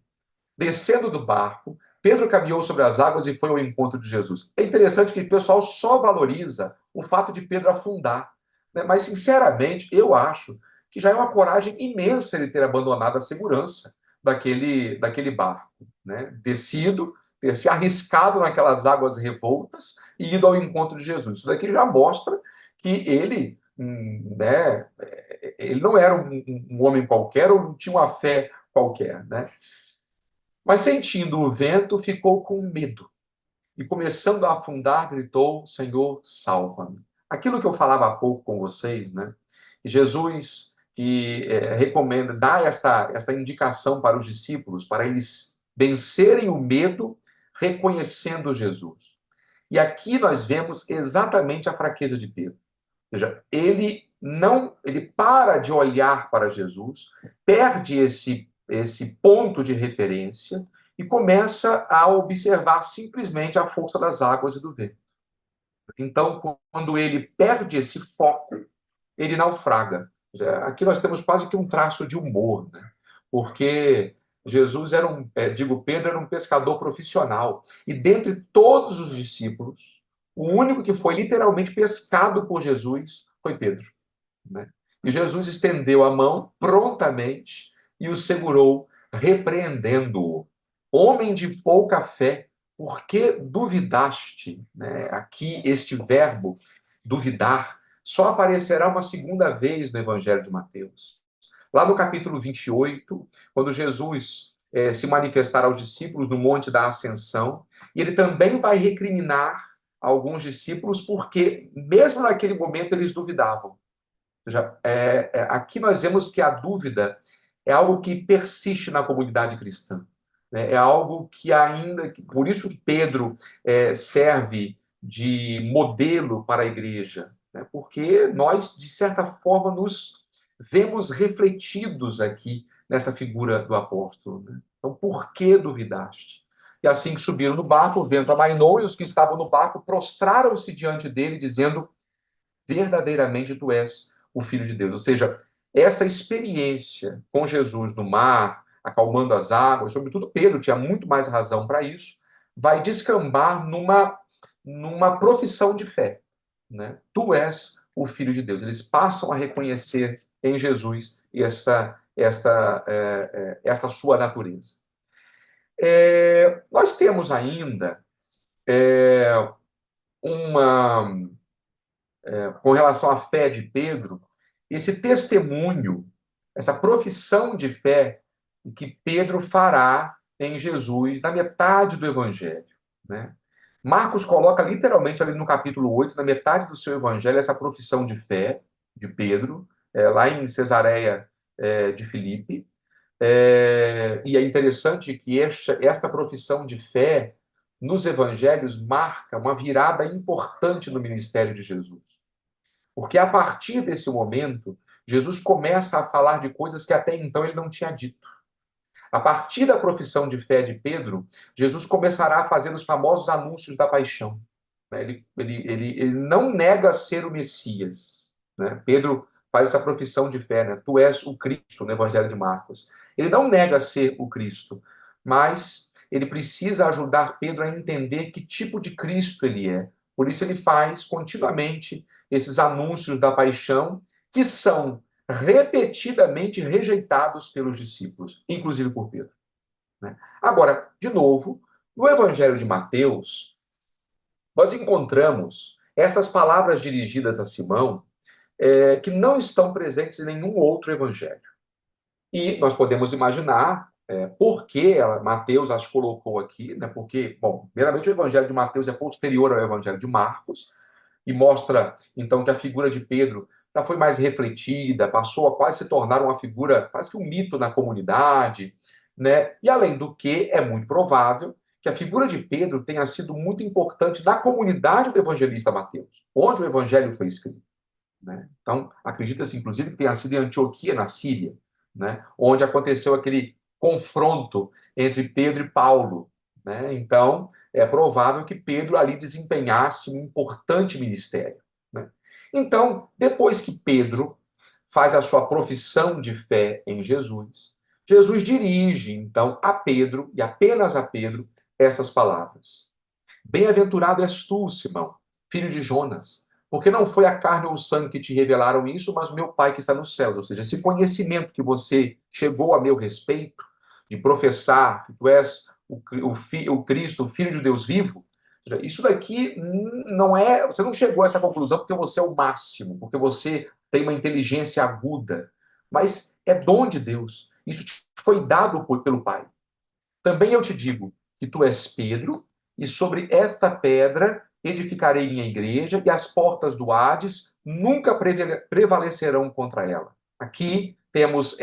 Descendo do barco, Pedro caminhou sobre as águas e foi ao encontro de Jesus. É interessante que o pessoal só valoriza o fato de Pedro afundar, né? Mas, sinceramente, eu acho que já é uma coragem imensa ele ter abandonado a segurança daquele barco, né? Descido, ter se arriscado naquelas águas revoltas e ido ao encontro de Jesus. Isso daqui já mostra que ele, né, ele não era um homem qualquer ou não tinha uma fé qualquer, né? Mas sentindo o vento, ficou com medo e, começando a afundar, gritou: Senhor, salva-me. Aquilo que eu falava há pouco com vocês, né? Jesus que recomenda, dá essa indicação para os discípulos, para eles vencerem o medo, reconhecendo Jesus. E aqui nós vemos exatamente a fraqueza de Pedro. Ou seja, ele para de olhar para Jesus, perde esse ponto de referência e começa a observar simplesmente a força das águas e do vento. Então, quando ele perde esse foco, ele naufraga. Aqui nós temos quase que um traço de humor, né? Porque Jesus Pedro era um pescador profissional. E dentre todos os discípulos, o único que foi literalmente pescado por Jesus foi Pedro, né? E Jesus estendeu a mão prontamente e o segurou, repreendendo-o. Homem de pouca fé, por que duvidaste? Né? Aqui este verbo, duvidar, só aparecerá uma segunda vez no Evangelho de Mateus. Lá no capítulo 28, quando Jesus se manifestar aos discípulos no Monte da Ascensão, e ele também vai recriminar alguns discípulos porque, mesmo naquele momento, eles duvidavam. Aqui nós vemos que a dúvida é algo que persiste na comunidade cristã, né? É algo que ainda... Por isso que Pedro serve de modelo para a igreja, porque nós, de certa forma, nos vemos refletidos aqui nessa figura do apóstolo, né? Então, por que duvidaste? E assim que subiram no barco, o vento amainou e os que estavam no barco prostraram-se diante dele, dizendo: verdadeiramente tu és o Filho de Deus. Ou seja, esta experiência com Jesus no mar, acalmando as águas, sobretudo Pedro tinha muito mais razão para isso, vai descambar numa profissão de fé, né? Tu és o Filho de Deus. Eles passam a reconhecer em Jesus esta sua natureza. Nós temos ainda uma com relação à fé de Pedro, esse testemunho, essa profissão de fé que Pedro fará em Jesus na metade do Evangelho, né? Marcos coloca literalmente ali no capítulo 8, na metade do seu Evangelho, essa profissão de fé de Pedro, lá em Cesareia de Filipe. E é interessante que esta profissão de fé nos Evangelhos marca uma virada importante no ministério de Jesus. Porque a partir desse momento, Jesus começa a falar de coisas que até então ele não tinha dito. A partir da profissão de fé de Pedro, Jesus começará a fazer os famosos anúncios da paixão. Ele não nega ser o Messias, né? Pedro faz essa profissão de fé, né? Tu és o Cristo, no Evangelho de Marcos. Ele não nega ser o Cristo, mas ele precisa ajudar Pedro a entender que tipo de Cristo ele é. Por isso ele faz continuamente esses anúncios da paixão, que são repetidamente rejeitados pelos discípulos, inclusive por Pedro, né? Agora, de novo, no Evangelho de Mateus, nós encontramos essas palavras dirigidas a Simão, que não estão presentes em nenhum outro evangelho. E nós podemos imaginar por que Mateus as colocou aqui, né? Porque, bom, primeiramente o evangelho de Mateus é posterior ao evangelho de Marcos, e mostra, então, que a figura de Pedro já foi mais refletida, passou a quase se tornar uma figura, quase que um mito na comunidade, né? E, além do que, é muito provável que a figura de Pedro tenha sido muito importante na comunidade do evangelista Mateus, onde o evangelho foi escrito, né? Então, acredita-se, inclusive, que tenha sido em Antioquia, na Síria, né? Onde aconteceu aquele confronto entre Pedro e Paulo, né? Então, é provável que Pedro ali desempenhasse um importante ministério, né? Então, depois que Pedro faz a sua profissão de fé em Jesus, Jesus dirige, então, a Pedro, e apenas a Pedro, essas palavras: bem-aventurado és tu, Simão, filho de Jonas, porque não foi a carne ou o sangue que te revelaram isso, mas o meu Pai que está nos céus. Ou seja, esse conhecimento que você chegou a meu respeito, de professar que tu és o Cristo, o Filho de Deus vivo, ou seja, isso daqui não é. Você não chegou a essa conclusão porque você é o máximo, porque você tem uma inteligência aguda, mas é dom de Deus. Isso te foi dado pelo Pai. Também eu te digo que tu és Pedro, e sobre esta pedra edificarei minha igreja, e as portas do Hades nunca prevalecerão contra ela. Aqui temos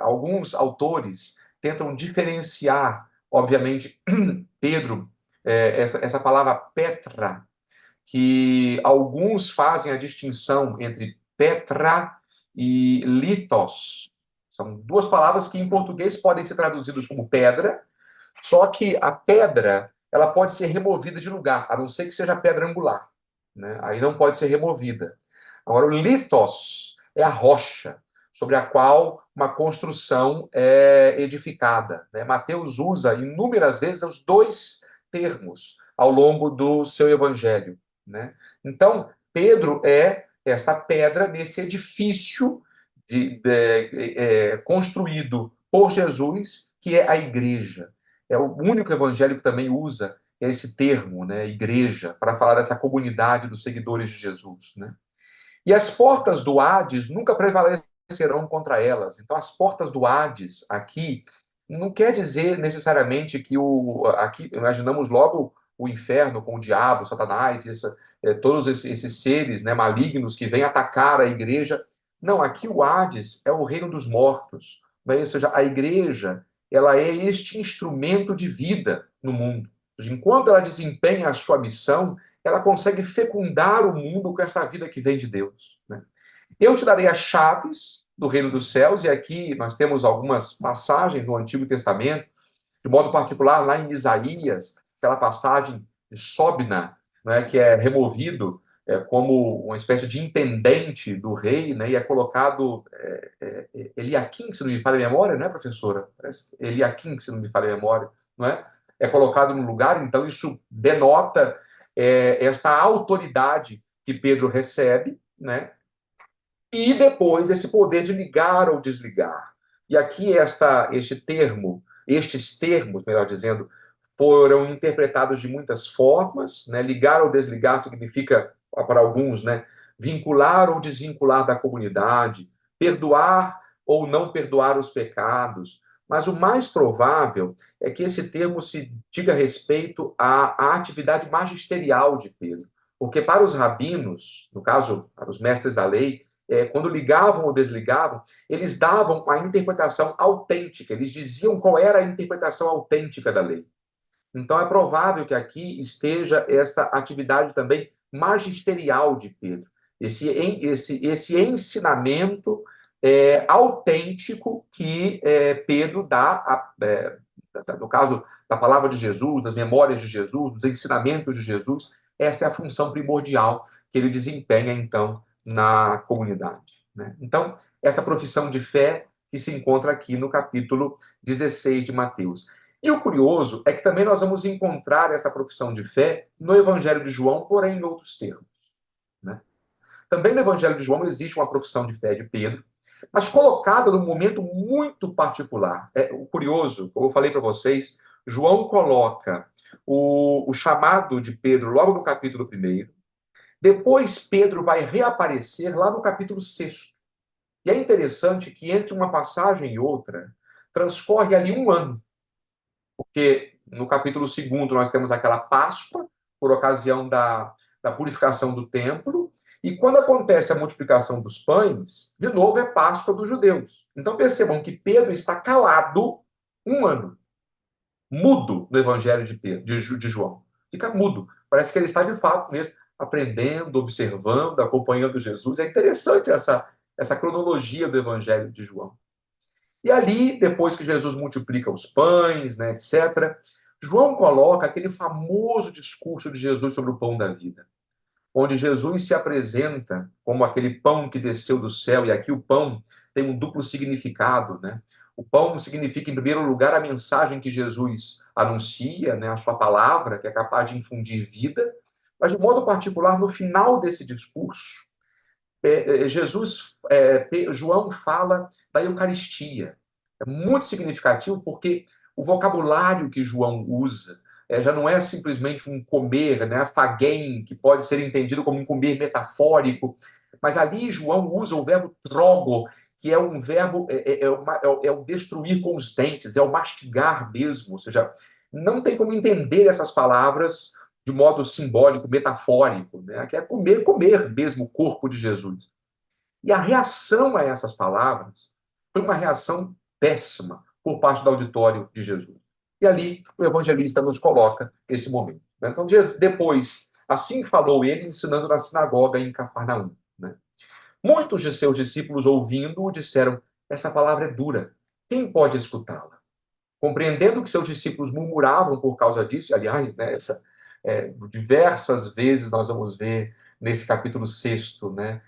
alguns autores tentam diferenciar, obviamente, Pedro, essa palavra Petra, que alguns fazem a distinção entre Petra e Lithos. São duas palavras que em português podem ser traduzidas como pedra, só que a pedra ela pode ser removida de lugar, a não ser que seja pedra angular, né? Aí não pode ser removida. Agora, o lithos é a rocha sobre a qual uma construção é edificada, né? Mateus usa inúmeras vezes os dois termos ao longo do seu evangelho, né? Então, Pedro é esta pedra nesse edifício construído por Jesus, que é a igreja. É o único evangelho que também usa esse termo, né, igreja, para falar dessa comunidade dos seguidores de Jesus, né? E as portas do Hades nunca prevalecerão contra elas. Então, as portas do Hades aqui não quer dizer necessariamente que aqui imaginamos logo o inferno com o diabo, Satanás, todos esses seres, né, malignos que vêm atacar a igreja. Não, aqui o Hades é o reino dos mortos, né? Ou seja, a igreja ela é este instrumento de vida no mundo. Ou seja, enquanto ela desempenha a sua missão, ela consegue fecundar o mundo com essa vida que vem de Deus, né? Eu te darei as chaves do reino dos céus, e aqui nós temos algumas passagens no Antigo Testamento, de modo particular lá em Isaías, aquela passagem de Sobna, né, que é removido como uma espécie de intendente do rei, né, e é colocado Eliaquim, se não me falha a memória, não é, professora? Parece Eliaquim, se não me falha a memória, não é? É colocado no lugar, então isso denota esta autoridade que Pedro recebe, né? E depois esse poder de ligar ou desligar. E aqui estes termos, melhor dizendo, foram interpretados de muitas formas, né? Ligar ou desligar significa, para alguns, né, vincular ou desvincular da comunidade, perdoar ou não perdoar os pecados. Mas o mais provável é que esse termo se diga respeito à atividade magisterial de Pedro. Porque para os rabinos, no caso, para os mestres da lei, quando ligavam ou desligavam, eles davam uma interpretação autêntica, eles diziam qual era a interpretação autêntica da lei. Então, é provável que aqui esteja esta atividade também magisterial de Pedro, esse ensinamento autêntico que Pedro dá, no caso da palavra de Jesus, das memórias de Jesus, dos ensinamentos de Jesus, esta é a função primordial que ele desempenha, então, na comunidade. Né? Então, essa profissão de fé que se encontra aqui no capítulo 16 de Mateus. E o curioso é que também nós vamos encontrar essa profissão de fé no Evangelho de João, porém em outros termos. Né? Também no Evangelho de João existe uma profissão de fé de Pedro, mas colocada num momento muito particular. O curioso, como eu falei para vocês, João coloca o chamado de Pedro logo no capítulo 1. Depois Pedro vai reaparecer lá no capítulo 6. E é interessante que entre uma passagem e outra transcorre ali um ano. Porque no capítulo 2 nós temos aquela Páscoa, por ocasião da purificação do templo, e quando acontece a multiplicação dos pães, de novo é Páscoa dos judeus. Então percebam que Pedro está calado um ano, mudo no Evangelho de, Pedro, de João. Fica mudo. Parece que ele está de fato mesmo aprendendo, observando, acompanhando Jesus. É interessante essa cronologia do Evangelho de João. E ali, depois que Jesus multiplica os pães, né, etc., João coloca aquele famoso discurso de Jesus sobre o pão da vida, onde Jesus se apresenta como aquele pão que desceu do céu, e aqui o pão tem um duplo significado, né? O pão significa, em primeiro lugar, a mensagem que Jesus anuncia, né, a sua palavra, que é capaz de infundir vida, mas, de modo particular, no final desse discurso, João fala da Eucaristia. É muito significativo porque o vocabulário que João usa já não é simplesmente um comer, né, faguém, que pode ser entendido como um comer metafórico, mas ali João usa o verbo trogo, que é um verbo, é o destruir com os dentes, é o mastigar mesmo, ou seja, não tem como entender essas palavras de modo simbólico, metafórico, né, que é comer mesmo o corpo de Jesus. E a reação a essas palavras foi uma reação péssima por parte do auditório de Jesus. E ali o evangelista nos coloca esse momento. Né? Então, depois, assim falou ele, ensinando na sinagoga em Cafarnaum. Né? Muitos de seus discípulos, ouvindo-o, disseram: essa palavra é dura, quem pode escutá-la? Compreendendo que seus discípulos murmuravam por causa disso, e, aliás, né, diversas vezes nós vamos ver nesse capítulo 6, né,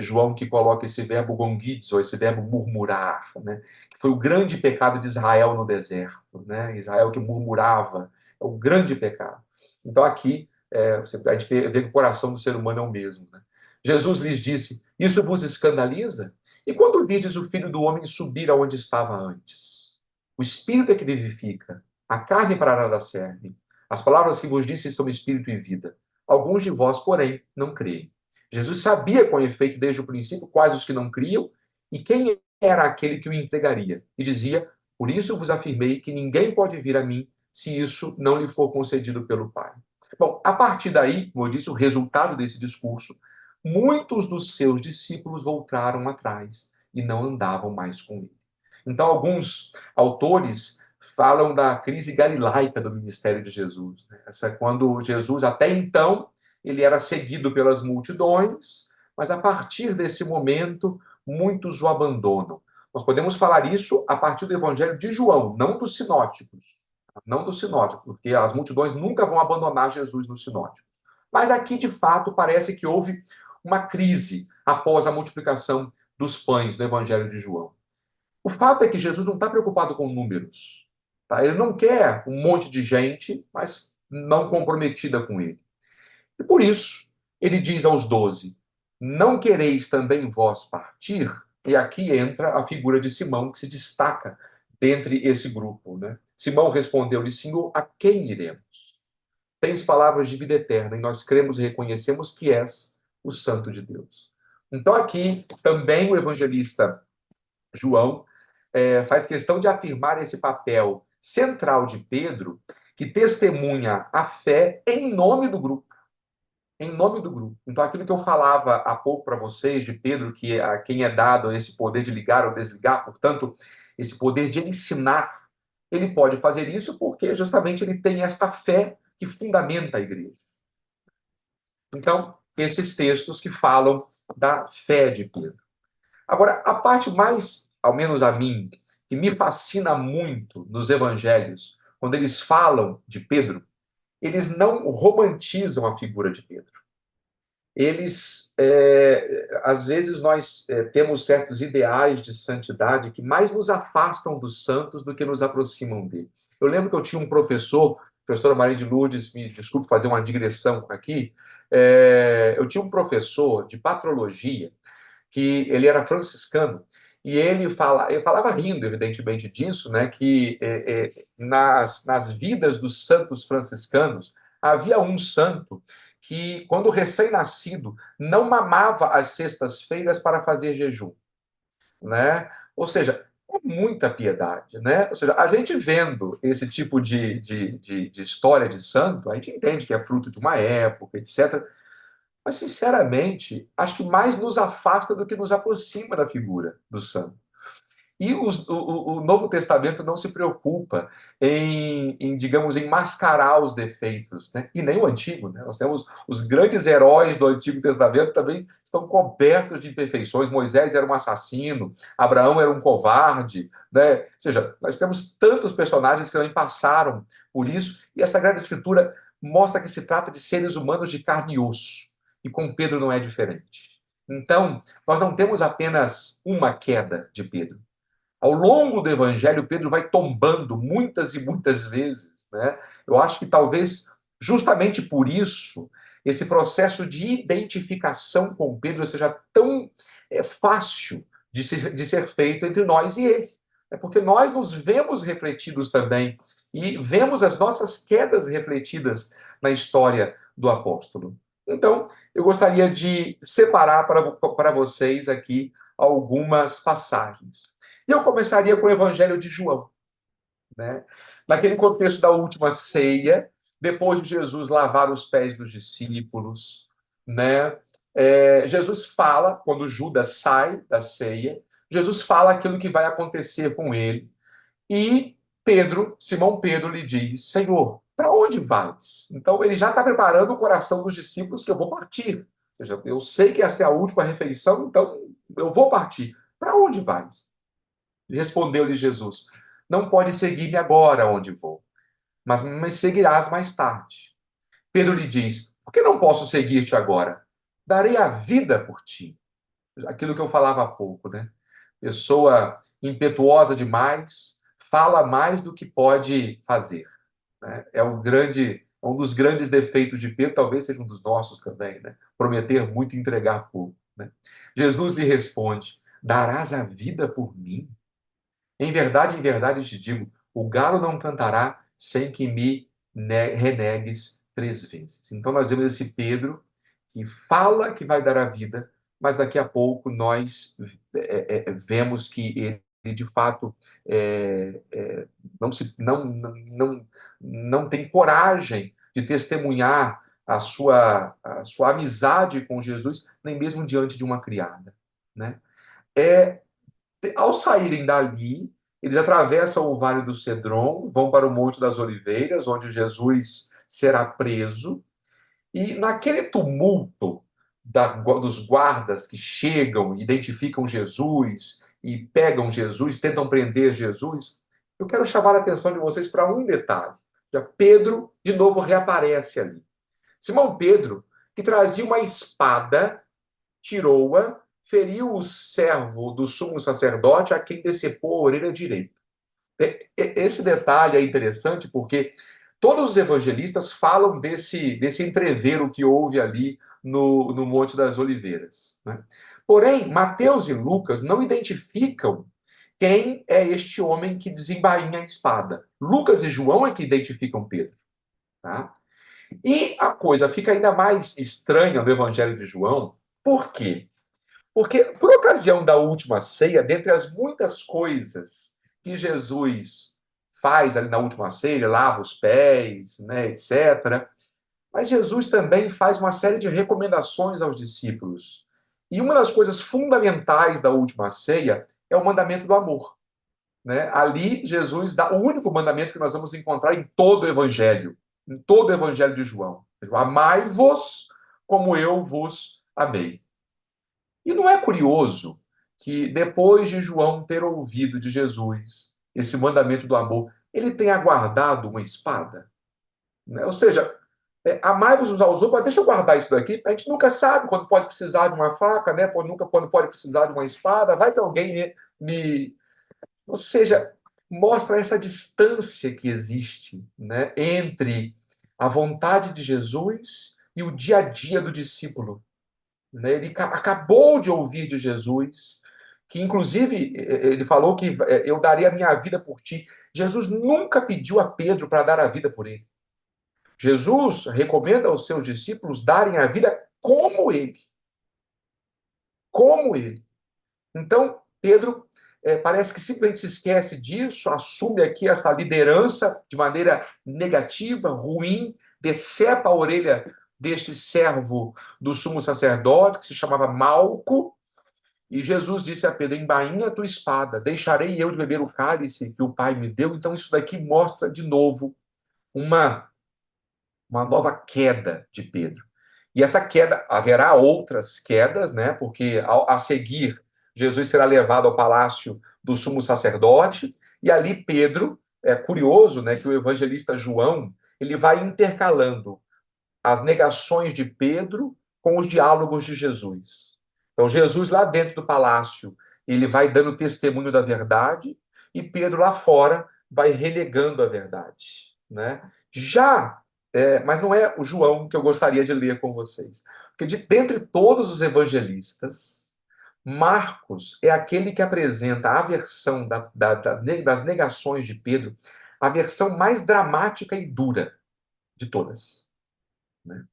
João que coloca esse verbo gongidzo, esse verbo murmurar, né, que foi o grande pecado de Israel no deserto, né, Israel que murmurava, é o grande pecado. Então aqui a gente vê que o coração do ser humano é o mesmo. Né? Jesus lhes disse: isso vos escandaliza? E quando vides o Filho do Homem subir aonde estava antes? O Espírito é que vivifica, a carne para nada serve. As palavras que vos disse são espírito e vida. Alguns de vós, porém, não creem. Jesus sabia com efeito desde o princípio quais os que não criam e quem era aquele que o entregaria. E dizia: por isso vos afirmei que ninguém pode vir a mim se isso não lhe for concedido pelo Pai. Bom, a partir daí, como eu disse, o resultado desse discurso, muitos dos seus discípulos voltaram atrás e não andavam mais com ele. Então, alguns autores falam da crise galilaica do ministério de Jesus. Né? Essa, quando Jesus, até então, ele era seguido pelas multidões, mas a partir desse momento, muitos o abandonam. Nós podemos falar isso a partir do Evangelho de João, não dos sinóticos. Não dos sinóticos, porque as multidões nunca vão abandonar Jesus no sinótico. Mas aqui, de fato, parece que houve uma crise após a multiplicação dos pães no Evangelho de João. O fato é que Jesus não está preocupado com números. Tá? Ele não quer um monte de gente, mas não comprometida com ele. E por isso, ele diz aos 12: não quereis também vós partir? E aqui entra a figura de Simão, que se destaca dentre esse grupo. Né? Simão respondeu-lhe: Senhor, a quem iremos? Tens palavras de vida eterna, e nós cremos e reconhecemos que és o Santo de Deus. Então, aqui também o evangelista João faz questão de afirmar esse papel central de Pedro, que testemunha a fé em nome do grupo. Em nome do grupo. Então, aquilo que eu falava há pouco para vocês de Pedro, que a quem é dado esse poder de ligar ou desligar, portanto, esse poder de ensinar, ele pode fazer isso porque justamente ele tem esta fé que fundamenta a igreja. Então, esses textos que falam da fé de Pedro. Agora, a parte mais, ao menos a mim, que me fascina muito nos evangelhos, quando eles falam de Pedro, eles não romantizam a figura de Pedro. Eles, às vezes, nós temos certos ideais de santidade que mais nos afastam dos santos do que nos aproximam deles. Eu lembro que eu tinha um professor, professora Maria de Lourdes, me desculpe fazer uma digressão aqui, eu tinha um professor de patrologia, que ele era franciscano, e ele falava rindo, evidentemente, disso, né, que nas vidas dos santos franciscanos havia um santo que, quando recém-nascido, não mamava às sextas-feiras para fazer jejum, né? Ou seja, com muita piedade, né? Ou seja, a gente vendo esse tipo de história de santo, a gente entende que é fruto de uma época, etc. Mas, sinceramente, acho que mais nos afasta do que nos aproxima da figura do santo. E o Novo Testamento não se preocupa digamos, em mascarar os defeitos, né? E nem o Antigo, né? Nós temos os grandes heróis do Antigo Testamento também estão cobertos de imperfeições. Moisés era um assassino, Abraão era um covarde, né? Ou seja, nós temos tantos personagens que também passaram por isso, e a Sagrada Escritura mostra que se trata de seres humanos de carne e osso, e com Pedro não é diferente. Então, nós não temos apenas uma queda de Pedro. Ao longo do evangelho, Pedro vai tombando muitas e muitas vezes, né? Eu acho que talvez justamente por isso esse processo de identificação com Pedro seja tão fácil de ser feito entre nós e ele. É porque nós nos vemos refletidos também e vemos as nossas quedas refletidas na história do apóstolo. Então, eu gostaria de separar para vocês aqui algumas passagens. E eu começaria com o Evangelho de João, né? Naquele contexto da última ceia, depois de Jesus lavar os pés dos discípulos, né? Jesus fala, quando Judas sai da ceia, Jesus fala aquilo que vai acontecer com ele. E Simão Pedro lhe diz: Senhor, para onde vais? Então ele já está preparando o coração dos discípulos que eu vou partir. Ou seja, eu sei que essa é a última refeição, então eu vou partir. Para onde vais? Respondeu-lhe Jesus: não pode seguir-me agora onde vou, mas me seguirás mais tarde. Pedro lhe diz: por que não posso seguir-te agora? Darei a vida por ti. Aquilo que eu falava há pouco, né? Pessoa impetuosa demais, fala mais do que pode fazer, né? Um dos grandes defeitos de Pedro, talvez seja um dos nossos também, né? Prometer muito e entregar pouco, né? Jesus lhe responde: darás a vida por mim? Em verdade te digo, o galo não cantará sem que me renegues 3 vezes. Então nós vemos esse Pedro que fala que vai dar a vida, mas daqui a pouco nós vemos que ele de fato não tem coragem de testemunhar a sua amizade com Jesus, nem mesmo diante de uma criada, né? Ao saírem dali, eles atravessam o Vale do Cedron, vão para o Monte das Oliveiras, onde Jesus será preso. E naquele tumulto dos guardas que chegam, identificam Jesus e pegam Jesus, tentam prender Jesus, eu quero chamar a atenção de vocês para um detalhe. Já Pedro, de novo, reaparece ali. Simão Pedro, que trazia uma espada, tirou-a, feriu o servo do sumo sacerdote, a quem decepou a orelha direita. Esse detalhe é interessante porque todos os evangelistas falam desse entrevero que houve ali no Monte das Oliveiras, né? Porém, Mateus e Lucas não identificam quem é este homem que desembainha a espada. Lucas e João é que identificam Pedro. Tá? E a coisa fica ainda mais estranha no Evangelho de João. Por quê? Porque, por ocasião da última ceia, dentre as muitas coisas que Jesus faz ali na última ceia, ele lava os pés, né, etc. Mas Jesus também faz uma série de recomendações aos discípulos. E uma das coisas fundamentais da última ceia é o mandamento do amor. Né? Ali, Jesus dá o único mandamento que nós vamos encontrar em todo o Evangelho de João. Amai-vos como eu vos amei. E não é curioso que depois de João ter ouvido de Jesus esse mandamento do amor, ele tenha guardado uma espada? Né? Ou seja, amai-vos uns aos outros, mas deixa eu guardar isso daqui. A gente nunca sabe quando pode precisar de uma faca, né? Nunca quando pode precisar de uma espada. Vai que alguém me... Ou seja, mostra essa distância que existe, né, entre a vontade de Jesus e o dia a dia do discípulo. Né? Ele acabou de ouvir de Jesus, que inclusive ele falou que eu daria a minha vida por ti. Jesus nunca pediu a Pedro para dar a vida por ele. Jesus recomenda aos seus discípulos darem a vida como ele. Como ele. Então, Pedro parece que simplesmente se esquece disso, assume aqui essa liderança de maneira negativa, ruim, decepa a orelha deste servo do sumo sacerdote, que se chamava Malco, e Jesus disse a Pedro: embainha a tua espada, deixarei eu de beber o cálice que o Pai me deu. Então, isso daqui mostra de novo uma nova queda de Pedro. E essa queda, haverá outras quedas, né? Porque a seguir, Jesus será levado ao palácio do sumo sacerdote, e ali Pedro, é curioso, né, que o evangelista João, ele vai intercalando as negações de Pedro com os diálogos de Jesus. Então, Jesus lá dentro do palácio, ele vai dando testemunho da verdade, e Pedro lá fora vai renegando a verdade, né? Já, mas não é o João que eu gostaria de ler com vocês, porque dentre todos os evangelistas, Marcos é aquele que apresenta a versão das negações de Pedro, a versão mais dramática e dura de todas, né?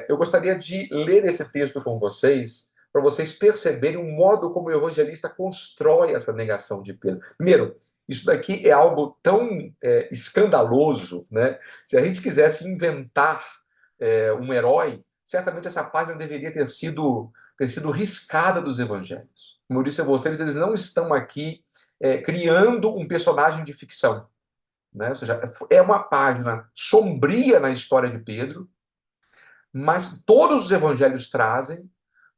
Eu gostaria de ler esse texto com vocês, para vocês perceberem o modo como o evangelista constrói essa negação de Pedro. Primeiro, isso daqui é algo tão escandaloso, né? Se a gente quisesse inventar um herói, certamente essa página deveria ter sido riscada dos evangelhos. Como eu disse a vocês, eles não estão aqui criando um personagem de ficção, né? Ou seja, é uma página sombria na história de Pedro, mas todos os evangelhos trazem.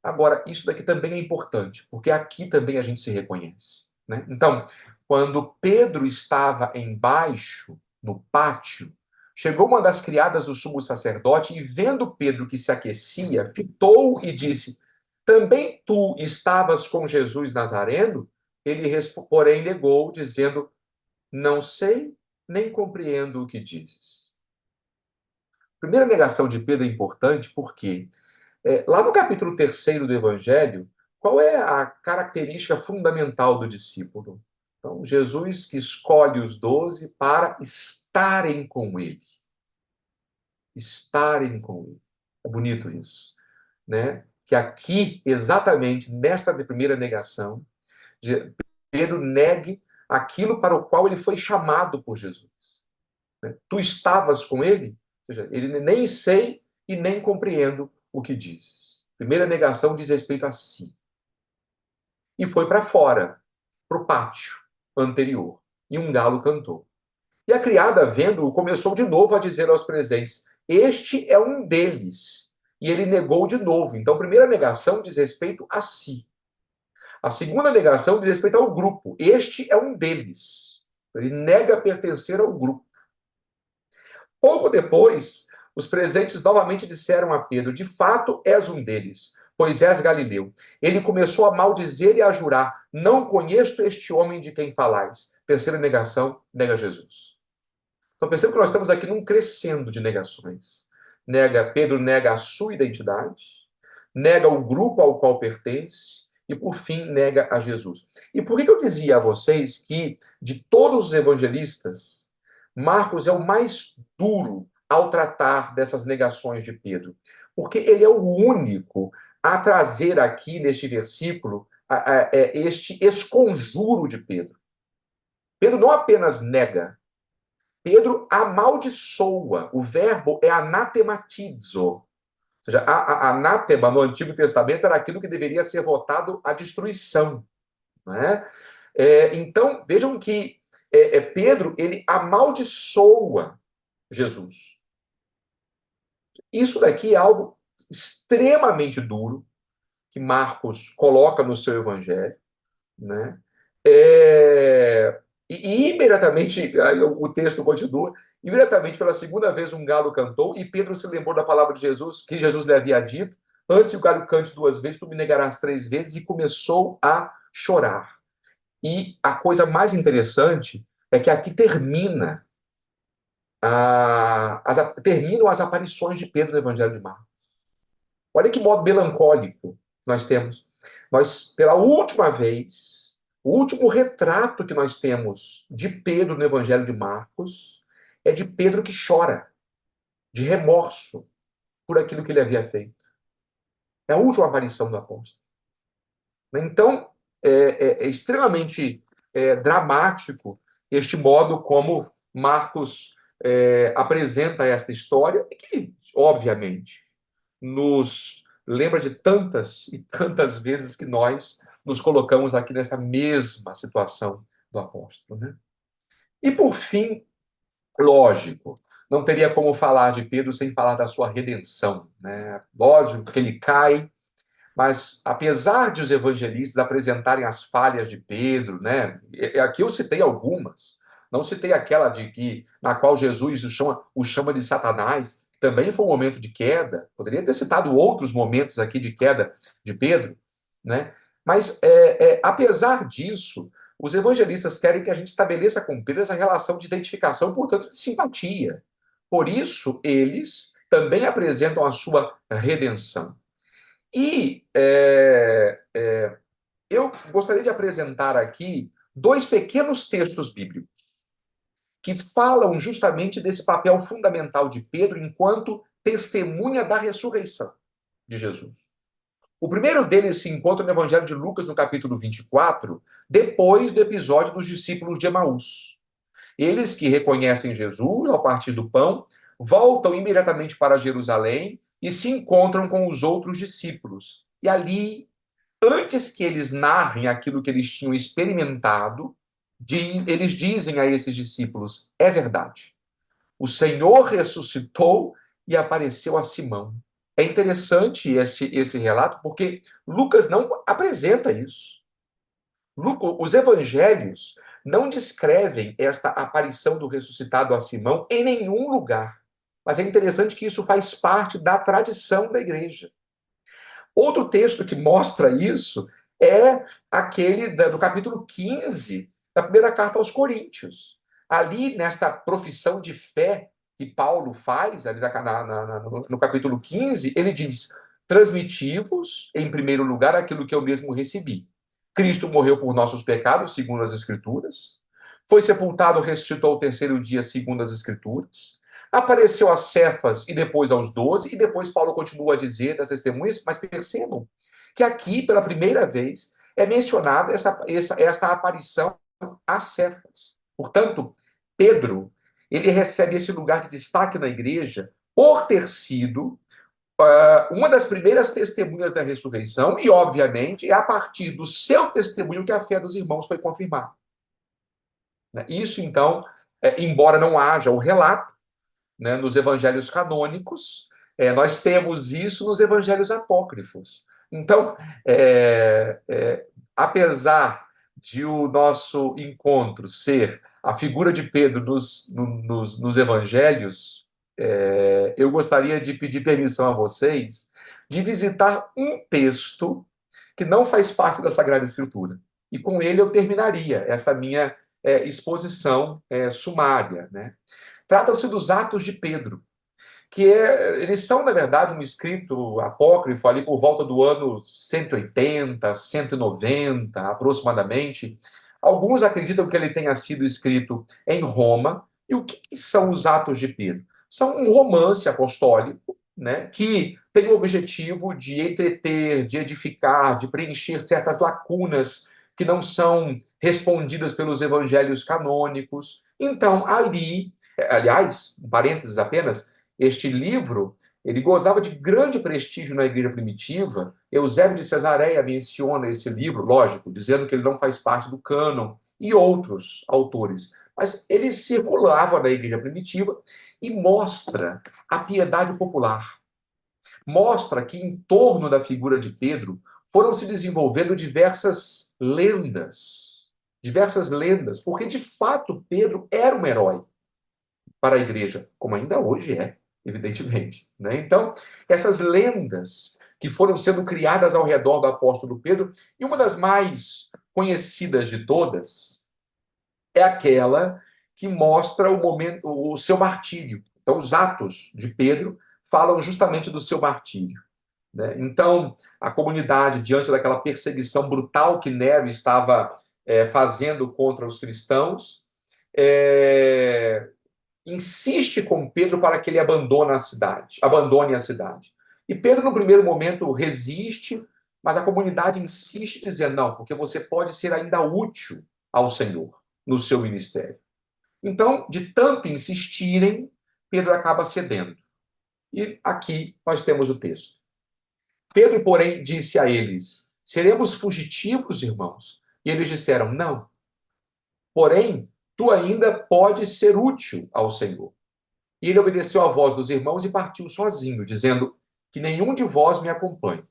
Agora, isso daqui também é importante, porque aqui também a gente se reconhece, né? Então, quando Pedro estava embaixo, no pátio, chegou uma das criadas do sumo sacerdote e, vendo Pedro que se aquecia, fitou e disse: também tu estavas com Jesus Nazareno? Ele, porém, negou, dizendo: não sei, nem compreendo o que dizes. A primeira negação de Pedro é importante porque, lá no capítulo 3º do Evangelho, qual é a característica fundamental do discípulo? Então, Jesus que escolhe os 12 para estarem com ele. Estarem com ele. É bonito isso, né? Que aqui, exatamente nesta primeira negação, Pedro negue aquilo para o qual ele foi chamado por Jesus. Tu estavas com ele? Ou seja, ele nem sei e nem compreendo o que dizes. Primeira negação diz respeito a si. E foi para fora, para o pátio anterior. E um galo cantou. E a criada, vendo-o, começou de novo a dizer aos presentes: este é um deles. e ele negou de novo. Então, a primeira negação diz respeito a si. A segunda negação diz respeito ao grupo. Este é um deles. Ele nega pertencer ao grupo. Pouco depois, os presentes novamente disseram a Pedro: de fato, és um deles, pois és galileu. Ele começou a maldizer e a jurar: não conheço este homem de quem falais. Terceira negação, nega Jesus. Então perceba que nós estamos aqui num crescendo de negações. Pedro nega a sua identidade, nega o grupo ao qual pertence e, por fim, nega a Jesus. E por que eu dizia a vocês que, de todos os evangelistas, Marcos é o mais duro ao tratar dessas negações de Pedro? Porque ele é o único a trazer aqui, neste versículo, este esconjuro de Pedro. Pedro não apenas nega, Pedro amaldiçoa. O verbo é anatematizo. Ou seja, a anátema no Antigo Testamento era aquilo que deveria ser votado à destruição. Né? Então, vejam que Pedro, ele amaldiçoa Jesus. Isso daqui é algo extremamente duro que Marcos coloca no seu evangelho. Né? E imediatamente, aí o texto continua, imediatamente pela segunda vez um galo cantou, e Pedro se lembrou da palavra de Jesus, que Jesus lhe havia dito: antes que o galo cante duas vezes, tu me negarás três vezes, e começou a chorar. E a coisa mais interessante é que aqui terminam as aparições de Pedro no Evangelho de Marcos. Olha que modo melancólico nós temos. Nós, pela última vez, o último retrato que nós temos de Pedro no Evangelho de Marcos é de Pedro que chora, de remorso por aquilo que ele havia feito. É a última aparição do apóstolo. Então, é extremamente dramático este modo como Marcos apresenta essa história, e que, obviamente, nos lembra de tantas e tantas vezes que nós nos colocamos aqui nessa mesma situação do apóstolo. Né? E, por fim, lógico, não teria como falar de Pedro sem falar da sua redenção. Né? Lógico que ele cai, mas apesar de os evangelistas apresentarem as falhas de Pedro, né? Aqui eu citei algumas, não citei aquela na qual Jesus o chama de Satanás, que também foi um momento de queda. Poderia ter citado outros momentos aqui de queda de Pedro, né? Mas apesar disso, os evangelistas querem que a gente estabeleça com Pedro essa relação de identificação, portanto, de simpatia. Por isso, eles também apresentam a sua redenção. E eu gostaria de apresentar aqui dois pequenos textos bíblicos que falam justamente desse papel fundamental de Pedro enquanto testemunha da ressurreição de Jesus. O primeiro deles se encontra no Evangelho de Lucas, no capítulo 24, depois do episódio dos discípulos de Emaús. Eles que reconhecem Jesus ao partir do pão, voltam imediatamente para Jerusalém e se encontram com os outros discípulos. E ali, antes que eles narrem aquilo que eles tinham experimentado, eles dizem a esses discípulos: é verdade, o Senhor ressuscitou e apareceu a Simão. É interessante esse relato, porque Lucas não apresenta isso. Os evangelhos não descrevem esta aparição do ressuscitado a Simão em nenhum lugar. Mas é interessante que isso faz parte da tradição da igreja. Outro texto que mostra isso é aquele do capítulo 15 da primeira carta aos Coríntios. Ali, nesta profissão de fé que Paulo faz, ali no capítulo 15, ele diz: transmitivos, em primeiro lugar, aquilo que eu mesmo recebi. Cristo morreu por nossos pecados, segundo as Escrituras. Foi sepultado, ressuscitou ao terceiro dia, segundo as Escrituras. Apareceu a Cefas e depois aos 12, e depois Paulo continua a dizer das testemunhas, mas percebam que aqui, pela primeira vez, é mencionada esta aparição a Cefas. Portanto, Pedro, ele recebe esse lugar de destaque na igreja por ter sido uma das primeiras testemunhas da ressurreição, e, obviamente, é a partir do seu testemunho que a fé dos irmãos foi confirmada. Isso, então, embora não haja o relato, né, nos evangelhos canônicos, Nós temos isso nos evangelhos apócrifos. Então, é, é, apesar de o nosso encontro ser a figura de Pedro nos evangelhos, eu gostaria de pedir permissão a vocês de visitar um texto que não faz parte da Sagrada Escritura. E com ele eu terminaria essa minha exposição sumária, né? Trata-se dos Atos de Pedro, eles são, na verdade, um escrito apócrifo ali por volta do ano 180, 190, aproximadamente. Alguns acreditam que ele tenha sido escrito em Roma. E o que são os Atos de Pedro? São um romance apostólico, né, que tem o objetivo de entreter, de edificar, de preencher certas lacunas que não são respondidas pelos evangelhos canônicos. Então, ali, aliás, um parênteses apenas, este livro, ele gozava de grande prestígio na igreja primitiva. Eusébio de Cesareia menciona esse livro, lógico, dizendo que ele não faz parte do cânon, e outros autores. Mas ele circulava na igreja primitiva e mostra a piedade popular. Mostra que em torno da figura de Pedro foram se desenvolvendo diversas lendas, porque de fato Pedro era um herói para a igreja, como ainda hoje é, evidentemente, né? Então, essas lendas que foram sendo criadas ao redor do apóstolo Pedro, e uma das mais conhecidas de todas é aquela que mostra o seu martírio. Então, os Atos de Pedro falam justamente do seu martírio, né? Então, a comunidade, diante daquela perseguição brutal que Nero estava fazendo contra os cristãos, é, insiste com Pedro para que ele abandone a cidade. E Pedro, no primeiro momento, resiste, mas a comunidade insiste, dizendo: não, porque você pode ser ainda útil ao Senhor no seu ministério. Então, de tanto insistirem, Pedro acaba cedendo. E aqui nós temos o texto. Pedro, porém, disse a eles: seremos fugitivos, irmãos? E eles disseram: não. Porém, tu ainda podes ser útil ao Senhor. E ele obedeceu à voz dos irmãos e partiu sozinho, dizendo: que nenhum de vós me acompanhe,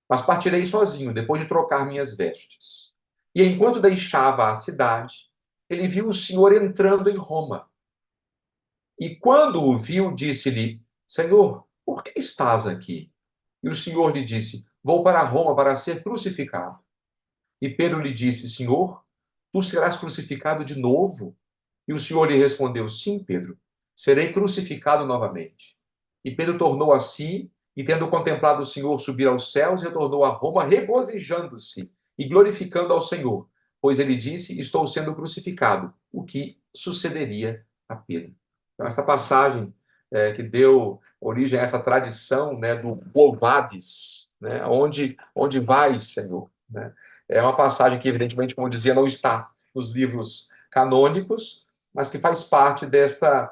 mas partirei sozinho, depois de trocar minhas vestes. E enquanto deixava a cidade, ele viu o Senhor entrando em Roma. E quando o viu, disse-lhe: Senhor, por que estás aqui? E o Senhor lhe disse: vou para Roma para ser crucificado. E Pedro lhe disse: Senhor, tu serás crucificado de novo? E o Senhor lhe respondeu: sim, Pedro, serei crucificado novamente. E Pedro tornou a si, e tendo contemplado o Senhor subir aos céus, retornou a Roma, regozijando-se e glorificando ao Senhor, pois ele disse: estou sendo crucificado, o que sucederia a Pedro. Então, essa passagem que deu origem a essa tradição, né, do Louvades, né, onde vais, Senhor, né? É uma passagem que, evidentemente, como eu dizia, não está nos livros canônicos, mas que faz parte dessa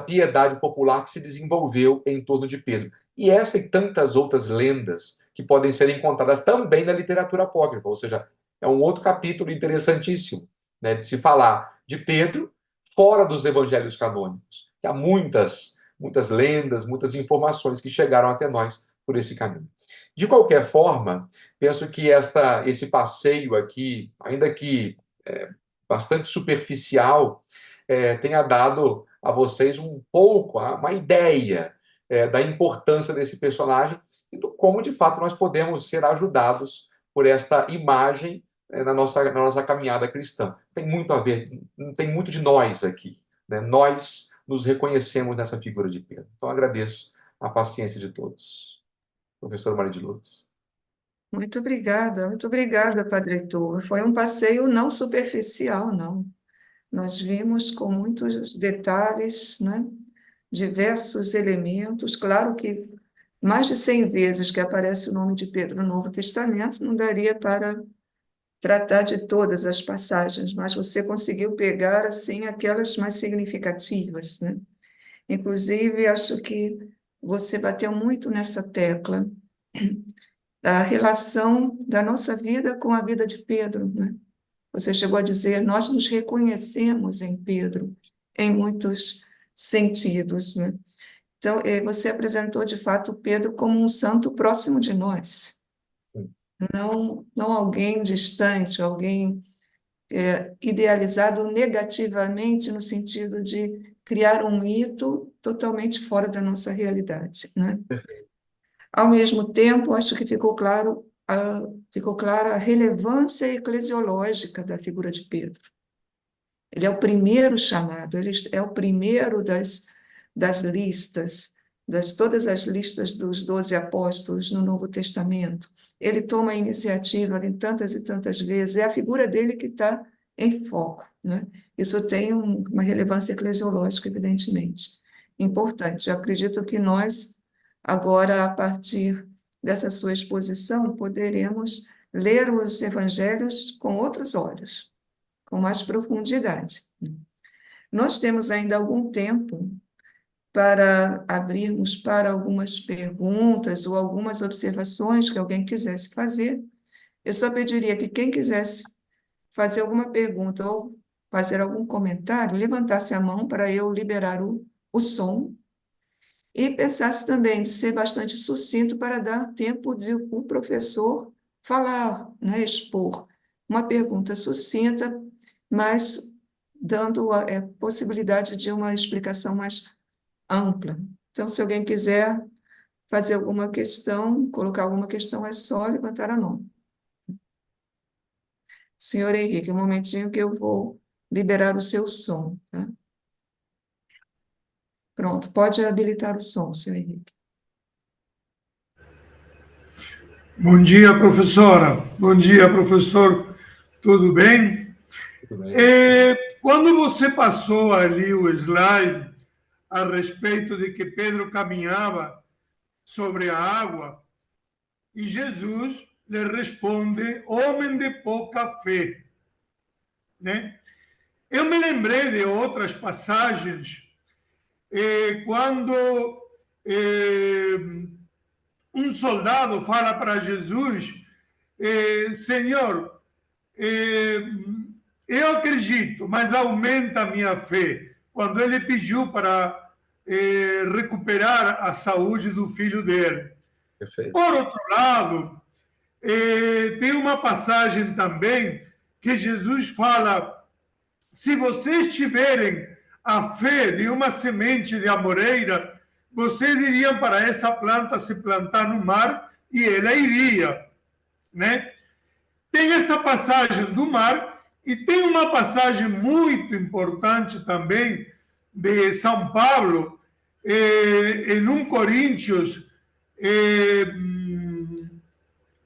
piedade popular que se desenvolveu em torno de Pedro. E essa e tantas outras lendas que podem ser encontradas também na literatura apócrifa, ou seja, é um outro capítulo interessantíssimo, né, de se falar de Pedro fora dos evangelhos canônicos. Há muitas lendas, muitas informações que chegaram até nós por esse caminho. De qualquer forma, penso que esse passeio aqui, ainda que bastante superficial, tenha dado a vocês um pouco, uma ideia da importância desse personagem e do como, de fato, nós podemos ser ajudados por esta imagem na nossa caminhada cristã. Tem muito a ver, tem muito de nós aqui, né? Nós nos reconhecemos nessa figura de Pedro. Então, agradeço a paciência de todos. Professor Maria de Lourdes. Muito obrigada, Padre Heitor. Foi um passeio não superficial, não. Nós vimos com muitos detalhes, né? Diversos elementos. Claro que mais de 100 vezes que aparece o nome de Pedro no Novo Testamento, não daria para tratar de todas as passagens, mas você conseguiu pegar assim aquelas mais significativas, né? Inclusive, acho que você bateu muito nessa tecla da relação da nossa vida com a vida de Pedro, né? Você chegou a dizer, nós nos reconhecemos em Pedro, em muitos sentidos, né? Então, você apresentou de fato Pedro como um santo próximo de nós, Sim, não alguém distante, alguém idealizado negativamente no sentido de criar um mito totalmente fora da nossa realidade, né? Ao mesmo tempo, acho que ficou clara a relevância eclesiológica da figura de Pedro. Ele é o primeiro chamado, ele é o primeiro das listas, todas as listas dos 12 apóstolos no Novo Testamento. Ele toma a iniciativa em tantas e tantas vezes, é a figura dele que está em foco, né? Isso tem uma relevância eclesiológica, evidentemente, importante. Eu acredito que nós, agora, a partir dessa sua exposição, poderemos ler os evangelhos com outros olhos, com mais profundidade. Nós temos ainda algum tempo para abrirmos para algumas perguntas ou algumas observações que alguém quisesse fazer. Eu só pediria que quem quisesse fazer alguma pergunta ou fazer algum comentário, levantasse a mão para eu liberar o som e pensasse também de ser bastante sucinto para dar tempo de o professor falar, né, expor uma pergunta sucinta, mas dando a possibilidade de uma explicação mais ampla. Então, se alguém quiser fazer alguma questão, colocar alguma questão, é só levantar a mão. Senhor Henrique, um momentinho que eu vou liberar o seu som, tá? Pronto, pode habilitar o som, senhor Henrique. Bom dia, professora. Bom dia, professor. Tudo bem? tudo bem. Quando você passou ali o slide a respeito de que Pedro caminhava sobre a água e Jesus lhe responde, homem de pouca fé, né? Eu me lembrei de outras passagens quando um soldado fala para Jesus, Senhor, eu acredito, mas aumenta a minha fé. Quando ele pediu para recuperar a saúde do filho dele. Perfeito. Por outro lado, tem uma passagem também que Jesus fala: se vocês tiverem a fé de uma semente de amoreira, vocês iriam para essa planta se plantar no mar e ela iria, né? Tem essa passagem do mar e tem uma passagem muito importante também de São Paulo, em 1 Coríntios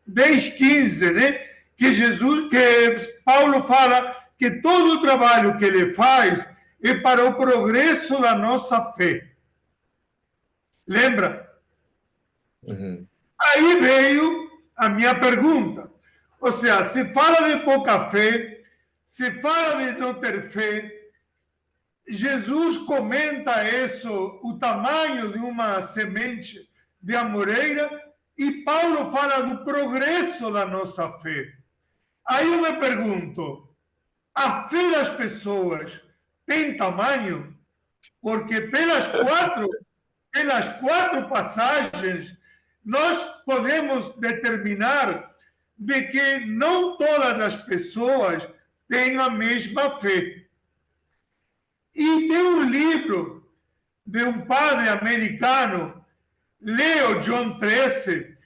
10:15, né? Que Paulo fala que todo o trabalho que ele faz é para o progresso da nossa fé. Lembra? Uhum. Aí veio a minha pergunta. Ou seja, se fala de pouca fé, se fala de não ter fé, Jesus comenta isso, o tamanho de uma semente de amoreira, e Paulo fala do progresso da nossa fé. Aí eu me pergunto, a fé das pessoas tem tamanho? Porque pelas quatro passagens, nós podemos determinar de que não todas as pessoas têm a mesma fé. E tem um livro de um padre americano, Leo John Tracy,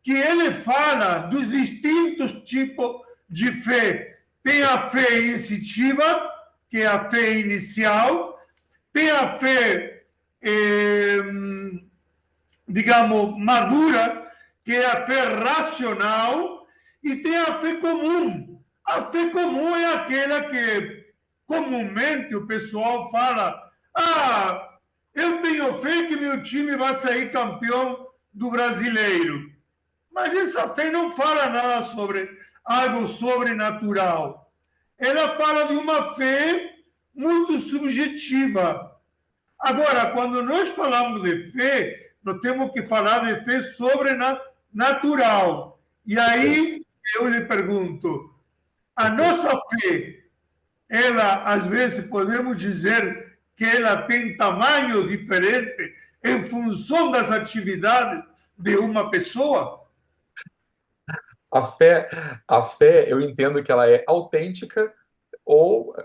que ele fala dos distintos tipos de fé. Tem a fé instintiva, que é a fé inicial, tem a fé digamos, madura, que é a fé racional, e tem a fé comum. A fé comum é aquela que comumente o pessoal fala: ah, eu tenho fé que meu time vai sair campeão do brasileiro. Mas essa fé não fala nada sobre algo sobrenatural. Ela fala de uma fé muito subjetiva. Agora, quando nós falamos de fé, nós temos que falar de fé sobrenatural. E aí eu lhe pergunto: a nossa fé, ela, às vezes, podemos dizer que ela tem tamanho diferente em função das atividades de uma pessoa? A fé, a fé, eu entendo que ela é autêntica ou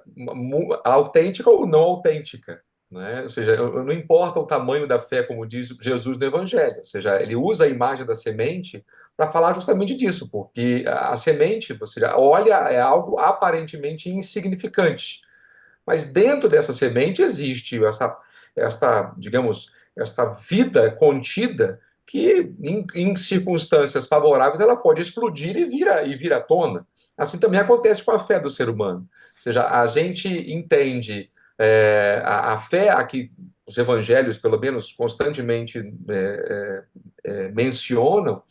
não autêntica, né? Ou seja, não importa o tamanho da fé, como diz Jesus no Evangelho. Ou seja, ele usa a imagem da semente para falar justamente disso, porque a semente, você olha, é algo aparentemente insignificante, mas dentro dessa semente existe digamos, esta vida contida que, em circunstâncias favoráveis, ela pode explodir e vir à tona. Assim também acontece com a fé do ser humano. Ou seja, a gente entende a fé a que os evangelhos, pelo menos constantemente mencionam,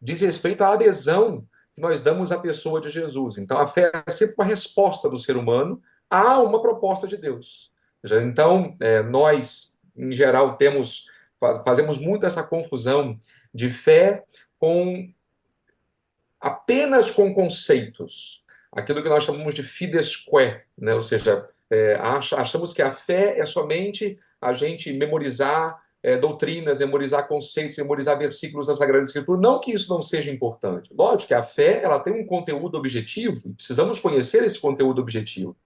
diz respeito à adesão que nós damos à pessoa de Jesus. Então, a fé é sempre uma resposta do ser humano a uma proposta de Deus. Então, nós, em geral, fazemos muito essa confusão de fé com apenas com conceitos, aquilo que nós chamamos de fidesque, né? Ou seja, achamos que a fé é somente a gente memorizar doutrinas, memorizar conceitos, memorizar versículos da Sagrada Escritura. Não que isso não seja importante. Lógico que a fé ela tem um conteúdo objetivo, e precisamos conhecer esse conteúdo objetivo.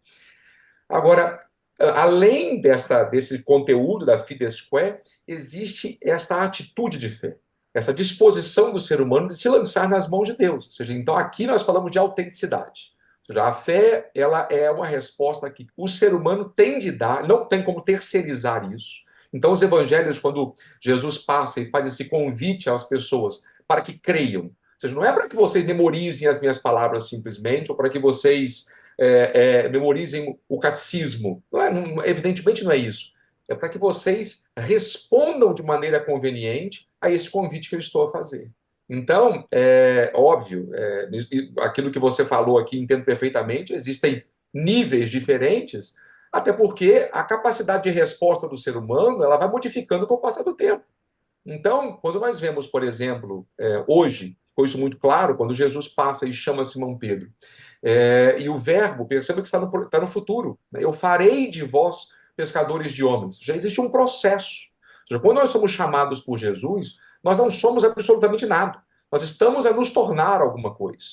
Agora, além desse conteúdo da fidesque, existe esta atitude de fé, essa disposição do ser humano de se lançar nas mãos de Deus. Ou seja, então aqui nós falamos de autenticidade. Ou seja, a fé ela é uma resposta que o ser humano tem de dar, não tem como terceirizar isso. Então os evangelhos, quando Jesus passa e faz esse convite às pessoas para que creiam, ou seja, não é para que vocês memorizem as minhas palavras simplesmente, ou para que vocês memorizem o catecismo. Evidentemente não é isso. É para que vocês respondam de maneira conveniente a esse convite que eu estou a fazer. Então, é óbvio, aquilo que você falou aqui, entendo perfeitamente, existem níveis diferentes, até porque a capacidade de resposta do ser humano ela vai modificando com o passar do tempo. Então, quando nós vemos, por exemplo, hoje, ficou isso muito claro, quando Jesus passa e chama Simão Pedro, e o verbo, perceba que está no futuro, né? Eu farei de vós pescadores de homens. Já existe um processo. Ou seja, quando nós somos chamados por Jesus, nós não somos absolutamente nada. Nós estamos a nos tornar alguma coisa.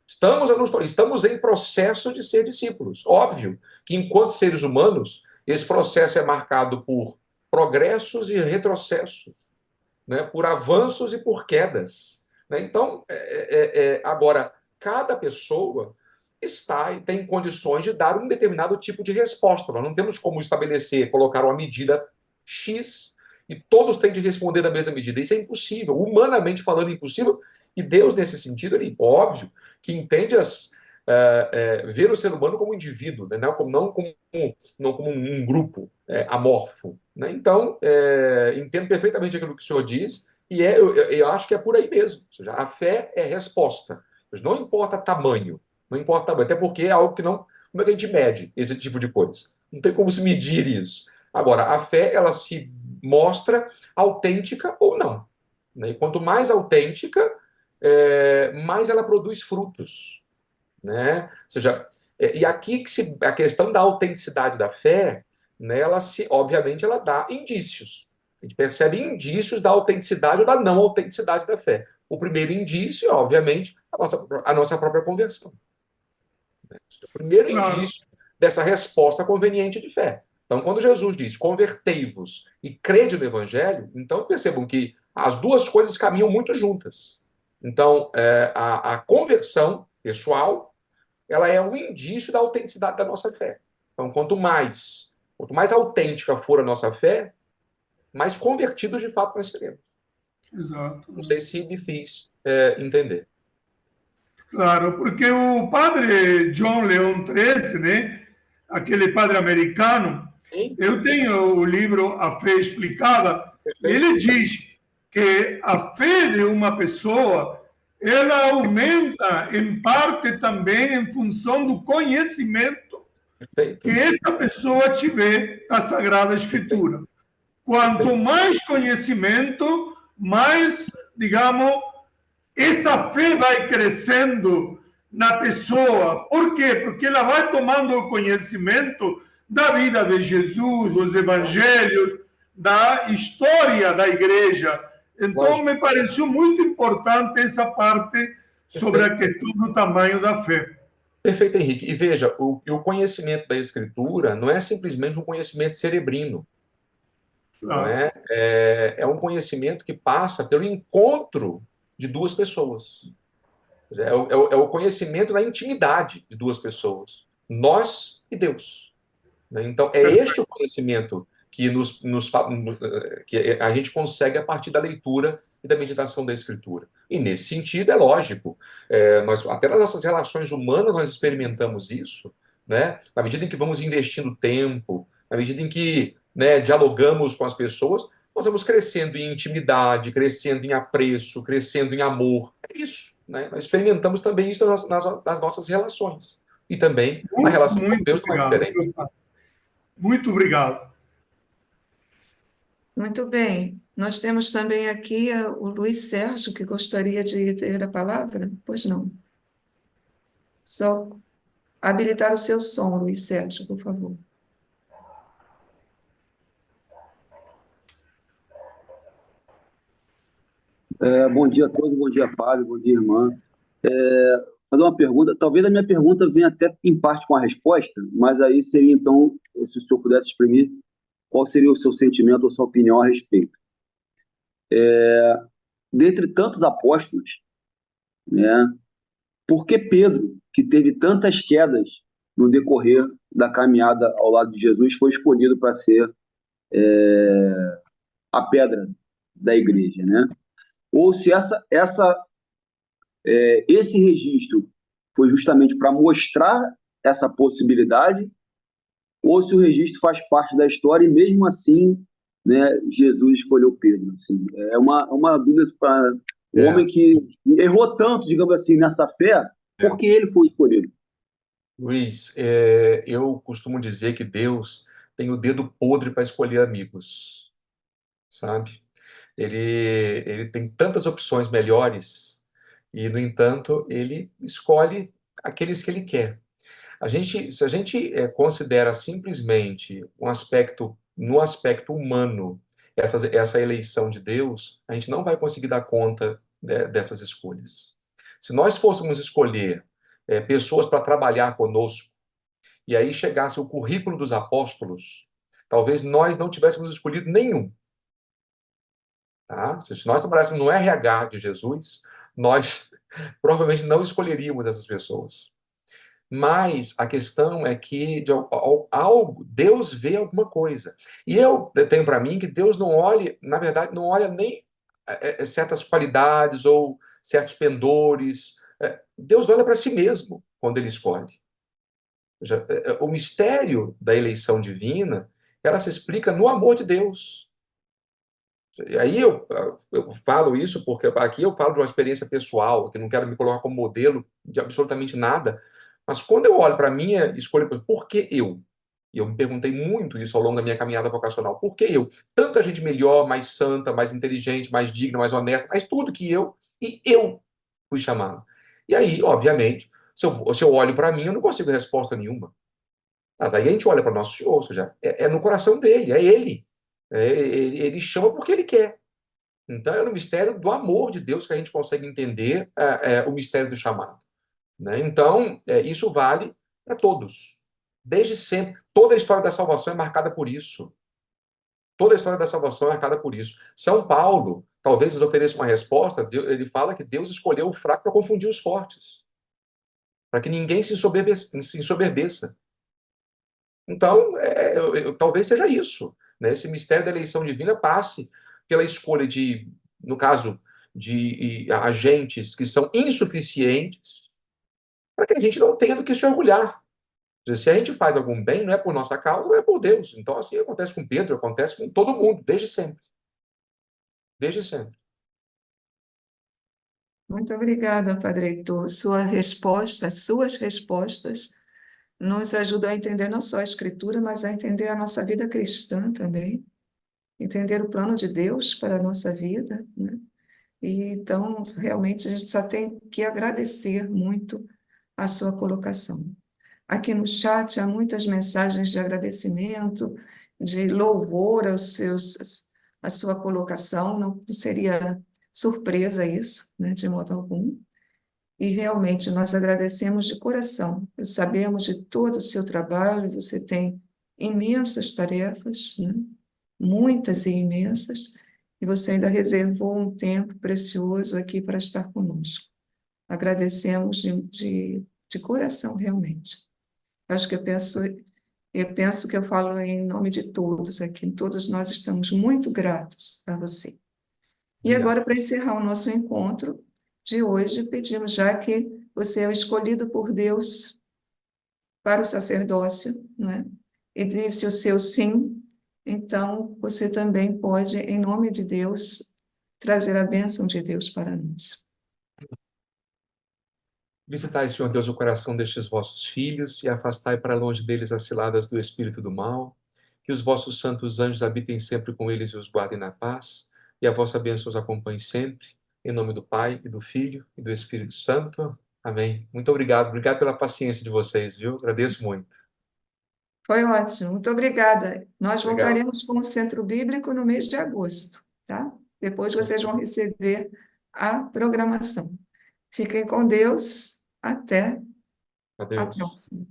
Estamos em processo de ser discípulos. Óbvio que, enquanto seres humanos, esse processo é marcado por progressos e retrocessos, né? Por avanços e por quedas, né? Então, agora, cada pessoa tem condições de dar um determinado tipo de resposta. Nós não temos como estabelecer, colocar uma medida X e todos têm de responder da mesma medida. Isso é impossível, humanamente falando, impossível. E Deus, nesse sentido, ele, óbvio, que entende ver o ser humano como um indivíduo, né? não como um grupo amorfo. Né? Então, entendo perfeitamente aquilo que o senhor diz, e eu acho que é por aí mesmo. Ou seja, a fé é resposta. Não importa tamanho, não importa tamanho, até porque é algo que não. Como é que a gente mede esse tipo de coisa? Não tem como se medir isso. Agora, a fé, ela se mostra autêntica ou não. Né? E quanto mais autêntica, mais ela produz frutos. Né? Ou seja, e aqui a questão da autenticidade da fé, né, obviamente, ela dá indícios. A gente percebe indícios da autenticidade ou da não autenticidade da fé. O primeiro indício é, obviamente, a nossa própria conversão. O primeiro Claro. indício dessa resposta conveniente de fé. Então, quando Jesus diz, convertei-vos e crede no Evangelho, então percebam que as duas coisas caminham muito juntas. Então, a conversão pessoal, ela é um indício da autenticidade da nossa fé. Então, quanto mais autêntica for a nossa fé, mais convertidos de fato nós seremos. Exato. Não sei se me fiz entender. Claro, porque o padre John Leon XIII, né, aquele padre americano, Sim, eu tenho o livro A Fé Explicada, e perfeito. ele diz que a fé de uma pessoa ela aumenta em parte também em função do conhecimento Perfeito. que essa pessoa tiver da Sagrada Escritura. Quanto mais conhecimento, mais, digamos, essa fé vai crescendo na pessoa. Por quê? Porque ela vai tomando o conhecimento da vida de Jesus, dos evangelhos, da história da igreja. Então, Lógico. me pareceu muito importante essa parte sobre a questão do tamanho da fé. Perfeito, Henrique. E veja, o conhecimento da Escritura não é simplesmente um conhecimento cerebrino, não Claro. é? É um conhecimento que passa pelo encontro de duas pessoas. É o conhecimento na intimidade de duas pessoas, nós e Deus, né? Então, é este o conhecimento que que a gente consegue a partir da leitura e da meditação da Escritura. E nesse sentido, é lógico, até nas nossas relações humanas nós experimentamos isso, né? Na medida em que vamos investindo tempo, na medida em que, né, dialogamos com as pessoas, nós vamos crescendo em intimidade, crescendo em apreço, crescendo em amor. É isso, né? Nós experimentamos também isso nas nossas relações. E também na Muito, relação com muito Deus não é obrigado, diferente. meu pai. Muito obrigado. Muito bem. Nós temos também aqui o Luiz Sérgio, que gostaria de ter a palavra. Pois não. Só habilitar o seu som, Luiz Sérgio, por favor. Bom dia a todos, bom dia, padre, bom dia, irmã. Fazer uma pergunta, talvez a minha pergunta venha até em parte com a resposta, mas aí seria então, se o senhor pudesse exprimir, qual seria o seu sentimento ou sua opinião a respeito. Dentre tantos apóstolos, né, por que Pedro, que teve tantas quedas no decorrer da caminhada ao lado de Jesus, foi escolhido para ser a pedra da igreja, né? Ou se esse registro foi justamente para mostrar essa possibilidade, ou se o registro faz parte da história e mesmo assim, né, Jesus escolheu Pedro. Assim, é uma dúvida para um É, homem que errou tanto, digamos assim, nessa fé, é. porque ele foi escolhido. Luiz, eu costumo dizer que Deus tem o dedo podre para escolher amigos, sabe? Ele tem tantas opções melhores e, no entanto, ele escolhe aqueles que ele quer. Se a gente considera simplesmente no aspecto humano, essa eleição de Deus, a gente não vai conseguir dar conta, né, dessas escolhas. Se nós fôssemos escolher pessoas para trabalhar conosco, e aí chegasse o currículo dos apóstolos, talvez nós não tivéssemos escolhido nenhum. Tá? Se nós trabalhássemos no RH de Jesus, nós provavelmente não escolheríamos essas pessoas. Mas a questão é que Deus vê alguma coisa. E eu tenho para mim que Deus não olha, na verdade, não olha nem certas qualidades ou certos pendores. Deus olha para si mesmo quando ele escolhe. Ou seja, o mistério da eleição divina, ela se explica no amor de Deus. E aí eu falo isso porque aqui eu falo de uma experiência pessoal, que não quero me colocar como modelo de absolutamente nada, mas quando eu olho para a minha escolha, por que eu? E eu me perguntei muito isso ao longo da minha caminhada vocacional. Por que eu? Tanta gente melhor, mais santa, mais inteligente, mais digna, mais honesta, mais tudo que eu, e eu fui chamado. E aí, obviamente, se eu olho para mim, eu não consigo resposta nenhuma. Mas aí a gente olha para Nosso Senhor, ou seja, é no coração dele, é ele. Ele chama porque ele quer. Então, é no mistério do amor de Deus que a gente consegue entender o mistério do chamado, né? Então, isso vale para todos. Desde sempre. Toda a história da salvação é marcada por isso. Toda a história da salvação é marcada por isso. São Paulo, talvez nos ofereça uma resposta, ele fala que Deus escolheu o fraco para confundir os fortes, para que ninguém se ensoberbeça. Então, talvez seja isso, né? Esse mistério da eleição divina passe pela escolha no caso, de agentes que são insuficientes, para que a gente não tenha do que se orgulhar. Se a gente faz algum bem, não é por nossa causa, não é por Deus. Então, assim acontece com Pedro, acontece com todo mundo, desde sempre. Desde sempre. Muito obrigada, Padre Heitor. Suas respostas nos ajudam a entender não só a Escritura, mas a entender a nossa vida cristã também, entender o plano de Deus para a nossa vida, né? E, então, realmente, a gente só tem que agradecer muito a sua colocação. Aqui no chat há muitas mensagens de agradecimento de louvor à sua colocação, não seria surpresa isso, né, de modo algum. E realmente nós agradecemos de coração. Sabemos de todo o seu trabalho, você tem imensas tarefas, né? Muitas e imensas, e você ainda reservou um tempo precioso aqui para estar conosco. Agradecemos de coração, realmente. Acho que eu penso que eu falo em nome de todos aqui, todos nós estamos muito gratos a você. E Obrigado. agora, para encerrar o nosso encontro de hoje, pedimos, já que você é o escolhido por Deus para o sacerdócio, não é? E disse o seu sim, então você também pode, em nome de Deus, trazer a bênção de Deus para nós. Visitai, Senhor Deus, o coração destes vossos filhos e afastai para longe deles as ciladas do espírito do mal. Que os vossos santos anjos habitem sempre com eles e os guardem na paz. E a vossa bênção os acompanhe sempre. Em nome do Pai, e do Filho, e do Espírito Santo. Amém. Muito obrigado. Obrigado pela paciência de vocês, viu? Agradeço muito. Foi ótimo, muito obrigada. Nós Obrigado. voltaremos com o Centro Bíblico no mês de agosto, tá? Depois vocês vão receber a programação. Fiquem com Deus. Até a Adeus. próxima.